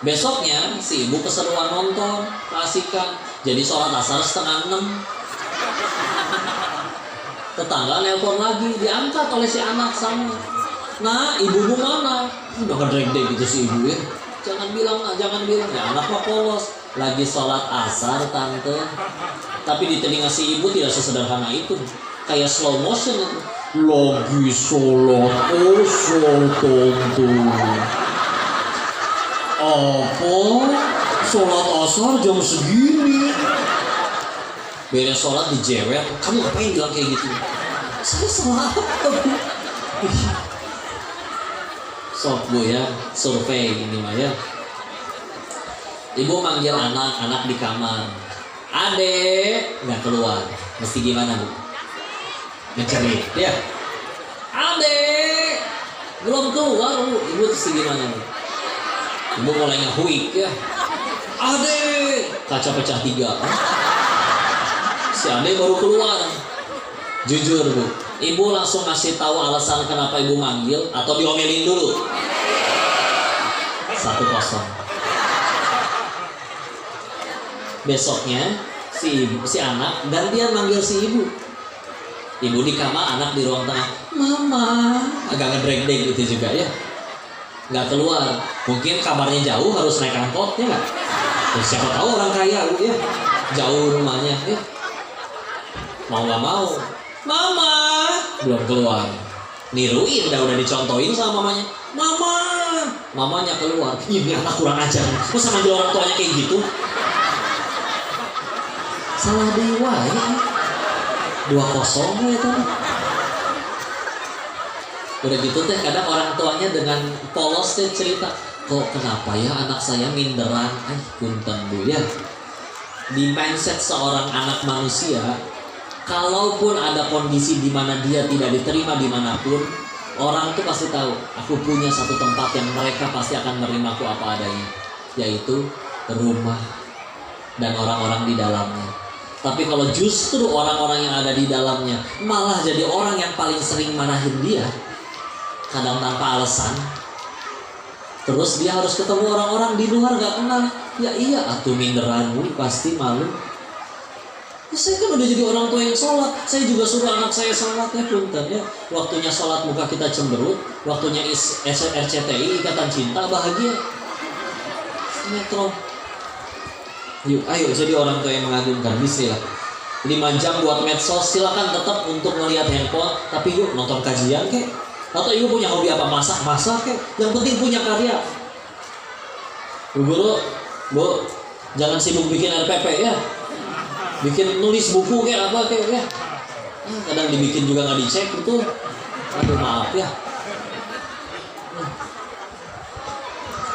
Besoknya si ibu keseruan nonton, kasihkan. Jadi sholat asar 5:30. Tetangga nelpon lagi, diangkat oleh si anak sama. Nah, ibumu mana? Udah ngedreng-deng gitu si ibu ya. Jangan bilang. Ya anak mah polos. Lagi sholat asar tante. Tapi di telinga si ibu tidak sesederhana itu. Kayak slow motion itu. Lagi sholat asar tante. Apa? Sholat asar jam segini? Beres sholat dijewet, kamu ngapain bilang kayak gitu? Saya salah apa bu? Sok bu ya, survei ini mah ya. Ibu manggil anak di kamar. Adek, nggak keluar. Mesti gimana bu? Mencari, ya. Adek, belum keluar bu. Ibu mesti gimana bu? Ibu mulai ngehuik ya. Adek, kaca pecah 3. Si adek baru keluar. Jujur bu, ibu langsung ngasih tahu alasan kenapa ibu manggil atau diomelin dulu? 1-0. Besoknya si anak gantian manggil si ibu. Ibu di kamar, anak di ruang tengah. Mama, agak ngedreng-deng gitu juga ya. Nggak keluar. Mungkin kamarnya jauh, harus naik angkot ya nggak? Siapa tahu orang kaya bu ya. Jauh rumahnya ya. Mau nggak mau, mama belum keluar. Niruin, udah dicontohin sama mamanya. Mamanya keluar. Ini anak kurang ajar. Masa manggil orang tuanya kayak gitu? Salah dewa ya. 2-0 ya tuh. Udah gitu teh kadang orang tuanya dengan polos teh cerita, kok kenapa ya anak saya minderan? Punten bu ya. Di mindset seorang anak manusia, kalaupun ada kondisi di mana dia tidak diterima dimanapun, orang tuh pasti tahu, aku punya satu tempat yang mereka pasti akan menerimaku apa adanya, yaitu rumah dan orang-orang di dalamnya. Tapi kalau justru orang-orang yang ada di dalamnya malah jadi orang yang paling sering marahin dia, kadang tanpa alasan, terus dia harus ketemu orang-orang di luar gak kenal, ya iya atuh minderan pasti malu. Saya kan udah jadi orang tua yang sholat. Saya juga suruh anak saya sholat ya punten ya. Waktunya sholat muka kita cemberut. Waktunya RCTI Ikatan Cinta bahagia. Sinetron. Yuk ayo jadi orang tua yang mengagumkan. Bismillah. 5 jam buat medsos. Silakan tetap untuk melihat handphone. Tapi yuk nonton kajian kek. Atau ibu punya hobi apa? Masak kek. Yang penting punya karya. Bu, jangan sibuk bikin RPP ya. Bikin nulis buku kayak apa kayak ya. Kadang dibikin juga nggak dicek itu. Aduh maaf ya.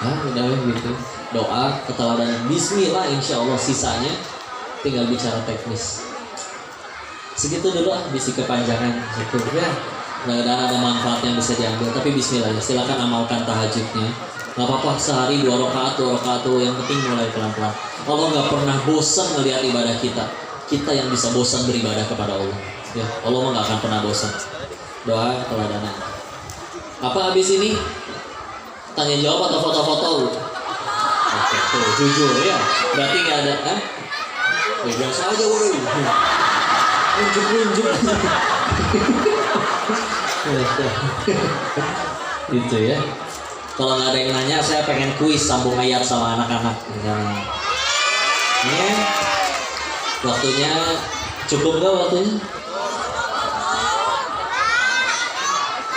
Udah gitu. Doa, keteladanan, bismillah, insya Allah sisanya tinggal bicara teknis. Segitu dulu bisi kepanjangan gitu ya. Mudah-mudahan ada manfaat yang bisa diambil. Tapi bismillah ya, silakan amalkan tahajudnya. Gak apa-apa sehari 2 rakaat yang penting mulai pelan-pelan. Allah gak pernah bosan melihat ibadah kita. Kita yang bisa bosan beribadah kepada Allah. Ya, Allah gak akan pernah bosan. Doa keteladanan. Apa habis ini? Tanya jawab atau foto-foto? Oke, tuh jujur ya. Berarti nggak ada kan? Ya biasa aja woy. Unjuk. Itu ya. Kalau nggak ada yang nanya, saya pengen kuis sambung ayat sama anak-anak. Ya. Waktunya cukup nggak waktunya?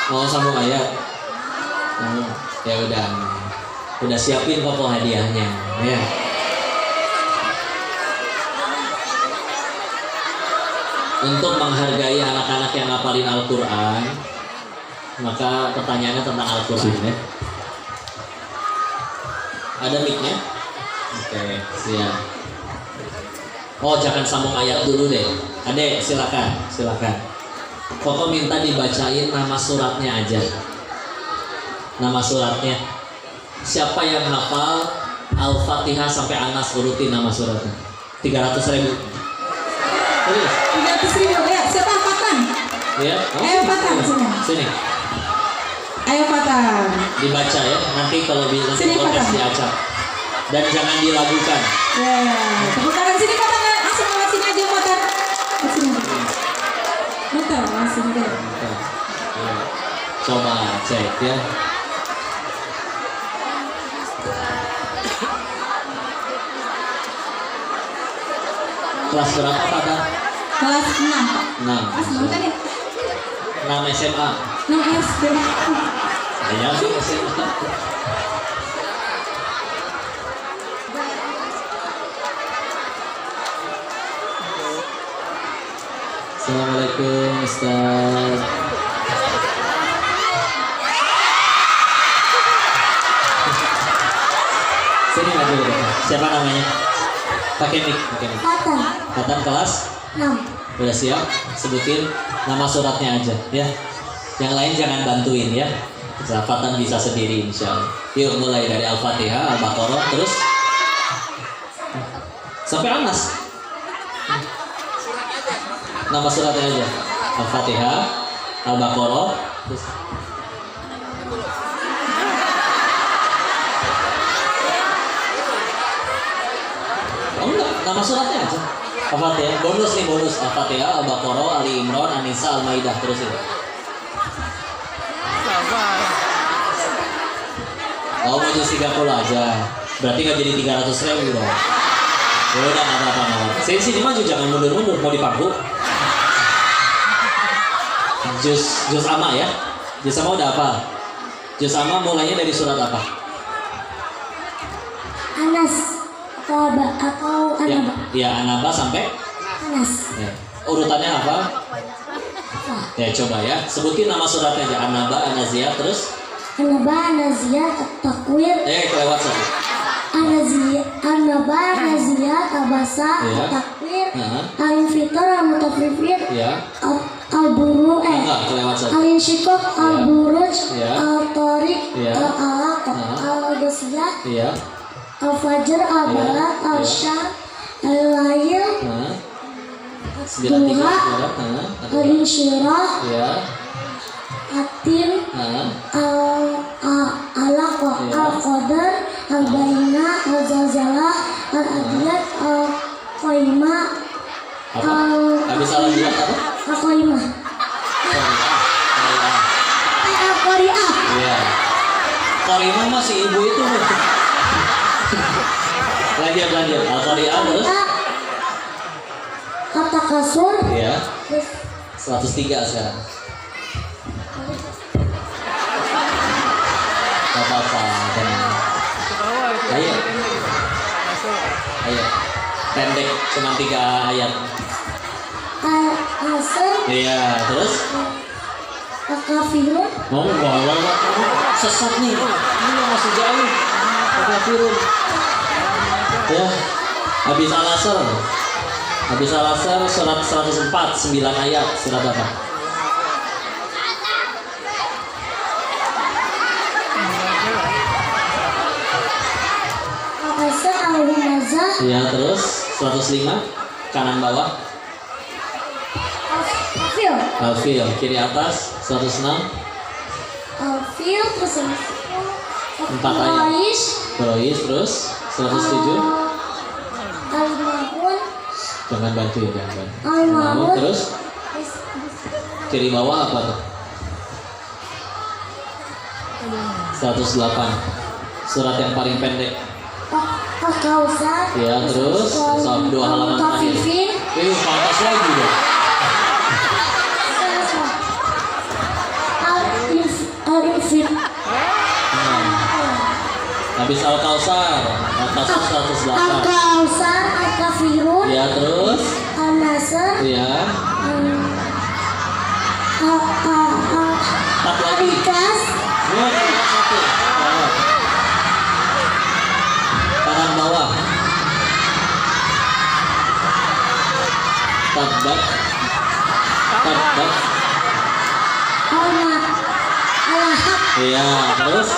Mau sambung ayat? Ya udah siapin kok hadiahnya, ya. Untuk menghargai anak-anak yang ngapalin Al-Quran, maka pertanyaannya tentang Al-Quran ya. Ada mic-nya? Oke, siap. Oh, jangan sambung ayat dulu deh. Adek, silakan. Koko minta dibacain nama suratnya aja. Nama suratnya. Siapa yang hafal Al-Fatihah sampai Anas urutin nama suratnya? 300.000. Terus? 300.000 ya. Siapa angkatan? Ya. Ayo angkatan Sini. Ayo angkatan. Dibaca ya. Nanti kalau nanti Sini, podcast Pak. diacak. Dan jangan dilakukan. Ya. Tepuk tangan sini Pak. Langsung lewat sini aja Pak. Sini. Bentar, langsung deh. Coba cek ya. Kelas berapa pada? Kelas 6 Pak. 6. Kelas 6 kan ya? 6 SMA. 6 SD. Saya sih SMA. Assalamualaikum Ustaz. Sini maju dulu. Siapa namanya? Pakai mic. Katan kelas 6. udah siap? Sebutin nama suratnya aja ya. Yang lain jangan bantuin ya. Fatan bisa sendiri insya Allah. Yuk mulai dari Al-Fatihah, Al-Baqarah, terus sampai Anas. Nama suratnya aja. Al-Fatihah, Al-Baqarah, terus oh enggak, nama suratnya aja. Al-Fatihah, bonus nih bonus. Al-Fatihah, Al-Baqarah, Ali Imran, An-Nisa, Al-Maidah, terus itu. Oh mau jadi 30 aja. Berarti nggak jadi 300.000 dong. Ya udah nggak apa-apa. Sini maju jangan mundur-mundur. Mau dipangku. Juz Amma ya. Juz Amma udah apa? Juz Amma mulainya dari surat apa? Anas atau Anaba? Ya Anaba sampai Anas. ya. Urutannya apa? Ya coba ya. Sebutin nama suratnya aja. Anaba, Anaziyah, terus Anaba, Anaziyah, At-Takwir. kelewat satu. Anaba, Anaziyah, Abasa, Iya. At-Takwir, Heeh. Al-Infitor, Al-Mutafifir, Ya. Al-Buru, Enggak, kelewat satu. Al-Insyikok, Al-Buruj, Iya. Al-Tariq, Iya. Al-Alaq, Heeh. Al-Ghasiyah, Iya. Al-Fajr, Al-Balad, Iya. Al-Syam, Al-Layl, Nah. Duha, Nah. Al-Insyirah, Ya. Atin, Nah. Al-Alaq, Iya. Al-Qadar, Al-Baina, Al-Zalzalah, Al-Adiyat, Al-Qaimah, Apa? Habis salah lihat apa? Al-Qaimah, Al-Qari'ah, Iya. Karimah masih ibu itu. Lanjut. Al-Qari'ah terus? At-Takasur, Iya. 103 sekarang. Gak apa-apa. tenang. Ayo. Pendek cuma 3 ayat. Al-Asr, Iya. Terus? Al-Kafirun, Mau bawa sesat nih. Ini masih jauh. Kafirun. Ya. Habis Al-Asr. Surat 104 9 ayat. Surat apa? Al-Asr, Al-Humazah, Iya, terus 105 kanan bawah. Al-Fil, Al-Fil kiri atas 106. Al-Fil, Al-Fil, terus yang 4 ayat. Quraisy terus 107. Al-Maun, Jangan bantu ya, jangan bantu. Al-Maun, Terus kiri bawah apa tuh? 108. Surat yang paling pendek. Al-Kausar, Ya, terus soal 2 halaman terakhir. Al-Mutaffifin, Pantas lagi dong. Al-Infin, Habis Al-Kausar 108. Al-Kausar, Al-Kafirun, Ya, terus Al-Nasr, ya, 4 lagi. Al-Ikhlas, Dua, satu. Bawah. Kanan bawah. Tabat. Tabat. Al-Lahab, Iya, terus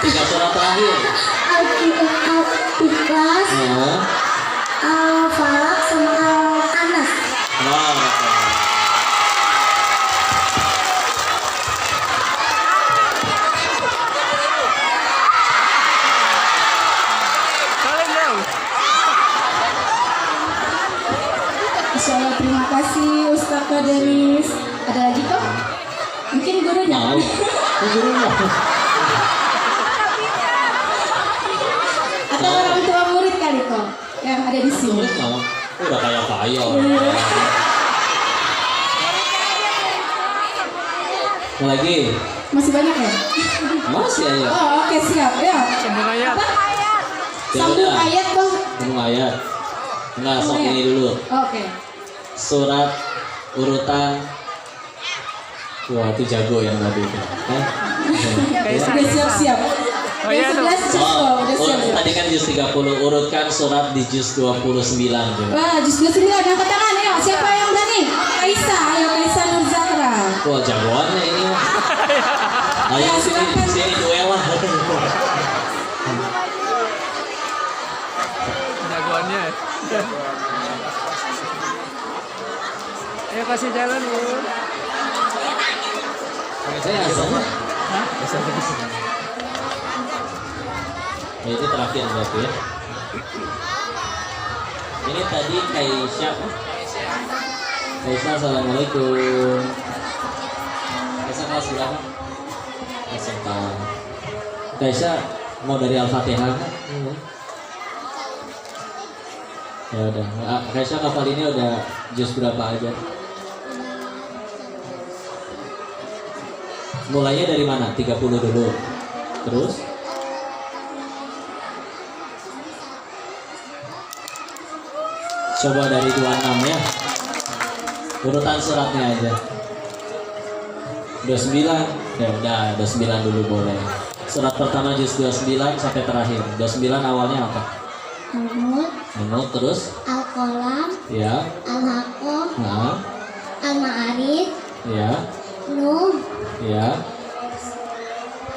3 surat terakhir. Al-Ikhlas, Ya. Al-Falaq, sama Al-Anas. Wow. Insya Allah, terima kasih Ustaz Denis. Ada lagi kok? Mungkin gurunya. Mau. Guru mau. Atau orang tua murid kali kok yang ada di sini. Murid mau. Udah kayak kaya. Mau lagi? Masih banyak ya? Masih aja. Oh, oke, siap. Ya. Apa? Sambung udah. ayat kok. Sambung ayat. Enggak, sok Sambung ini ayat. dulu. Oke. Surat urutan. Wah, itu jago yang tadi itu. Udah siap-siap. Yang 11 juz kok, udah siap-siap. Tadi kan juz 30, urutkan surat di juz 29 juga. Wah, juz 29 angkat tangan ya. Siapa yang berani? Kaisa, ayo Kaisa Nur Zahra. Wah, jagoannya ini. Ayo Ya, sini, silakan. sini duel lah. Jagoannya. Ayo kasih jalan, Bu. Saya asalnya. Ya, itu terakhir berarti ya. Ini tadi Kaisya. Kaisya, assalamualaikum. Kaisya kelas berapa? SMP. Kaisya mau dari Al-Fatihah kan? Ya udah. Kaisya hafal ini udah juz berapa aja? Mulainya dari mana? 30 dulu. Terus? Coba dari 26 ya. Urutan suratnya aja. 29. Ya udah, 29 dulu boleh. Surat pertama juz 29 sampai terakhir. 29 awalnya apa? Al-Mulk, terus? Al-Qalam, Ya. Al-Haqqah, Nah, Al-Ma'arij, ya. Nuh, Ya.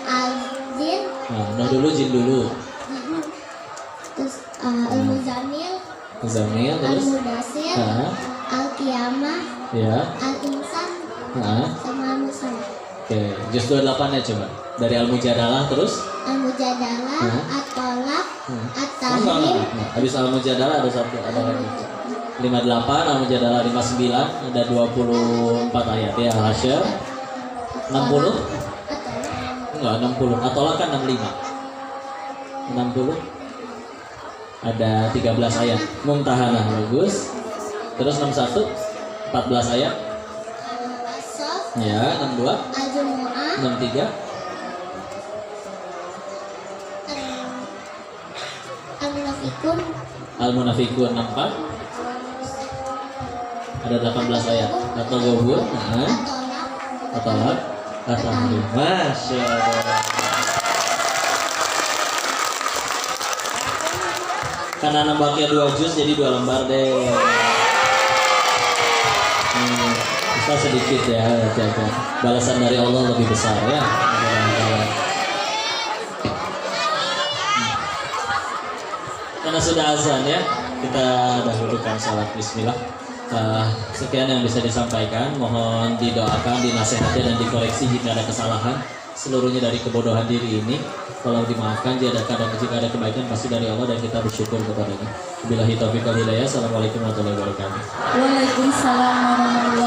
Al-Jin, Nah dulu, jin dulu. terus Al-Muzammil, Zamil terus? Al-Mudassir, Nah, Al-Qiyamah, ya. Al-Insan, Nah. sama Al-Musa. Oke, juz 28 ya coba. Dari Al-Mujadalah terus? Al-Mujadalah, At-Tolak, At-Tahrim, Nah, habis Al-Mujadalah ada satu, ada lagi. 58, Al-Mujadalah 59, ada 24 ayat ya, Hasyr. 60? Enggak, 60. Atolak kan 65. 60. Ada 13 ayat. Mumtahanah bagus. Terus 61, 14 ayat. As-Saff, Ya, 62, Al-Jumu'ah, 63. Al-Munafikun, Al-Munafikun 64. Ada 18 ayat. Atau gobur. Nah, At-Tolak, Atolak. At-Tahrim. Masya Allah. Karena nambahnya 2 juz jadi 2 lembar deh. Bisa sedikit ya, jaga. Balasan dari Allah lebih besar ya. Karena sudah azan ya, kita dahulukan salat bismillah. Sekian yang bisa disampaikan, mohon didoakan, dinasehati dan dikoreksi jika ada kesalahan. seluruhnya dari kebodohan diri ini. Kalau dimaafkan, jika ada kebaikan pasti dari Allah dan kita bersyukur kepadanya. Billahi taufiq wal hidayah. Assalamualaikum warahmatullahi wabarakatuh. Waalaikumsalam warahmatullahi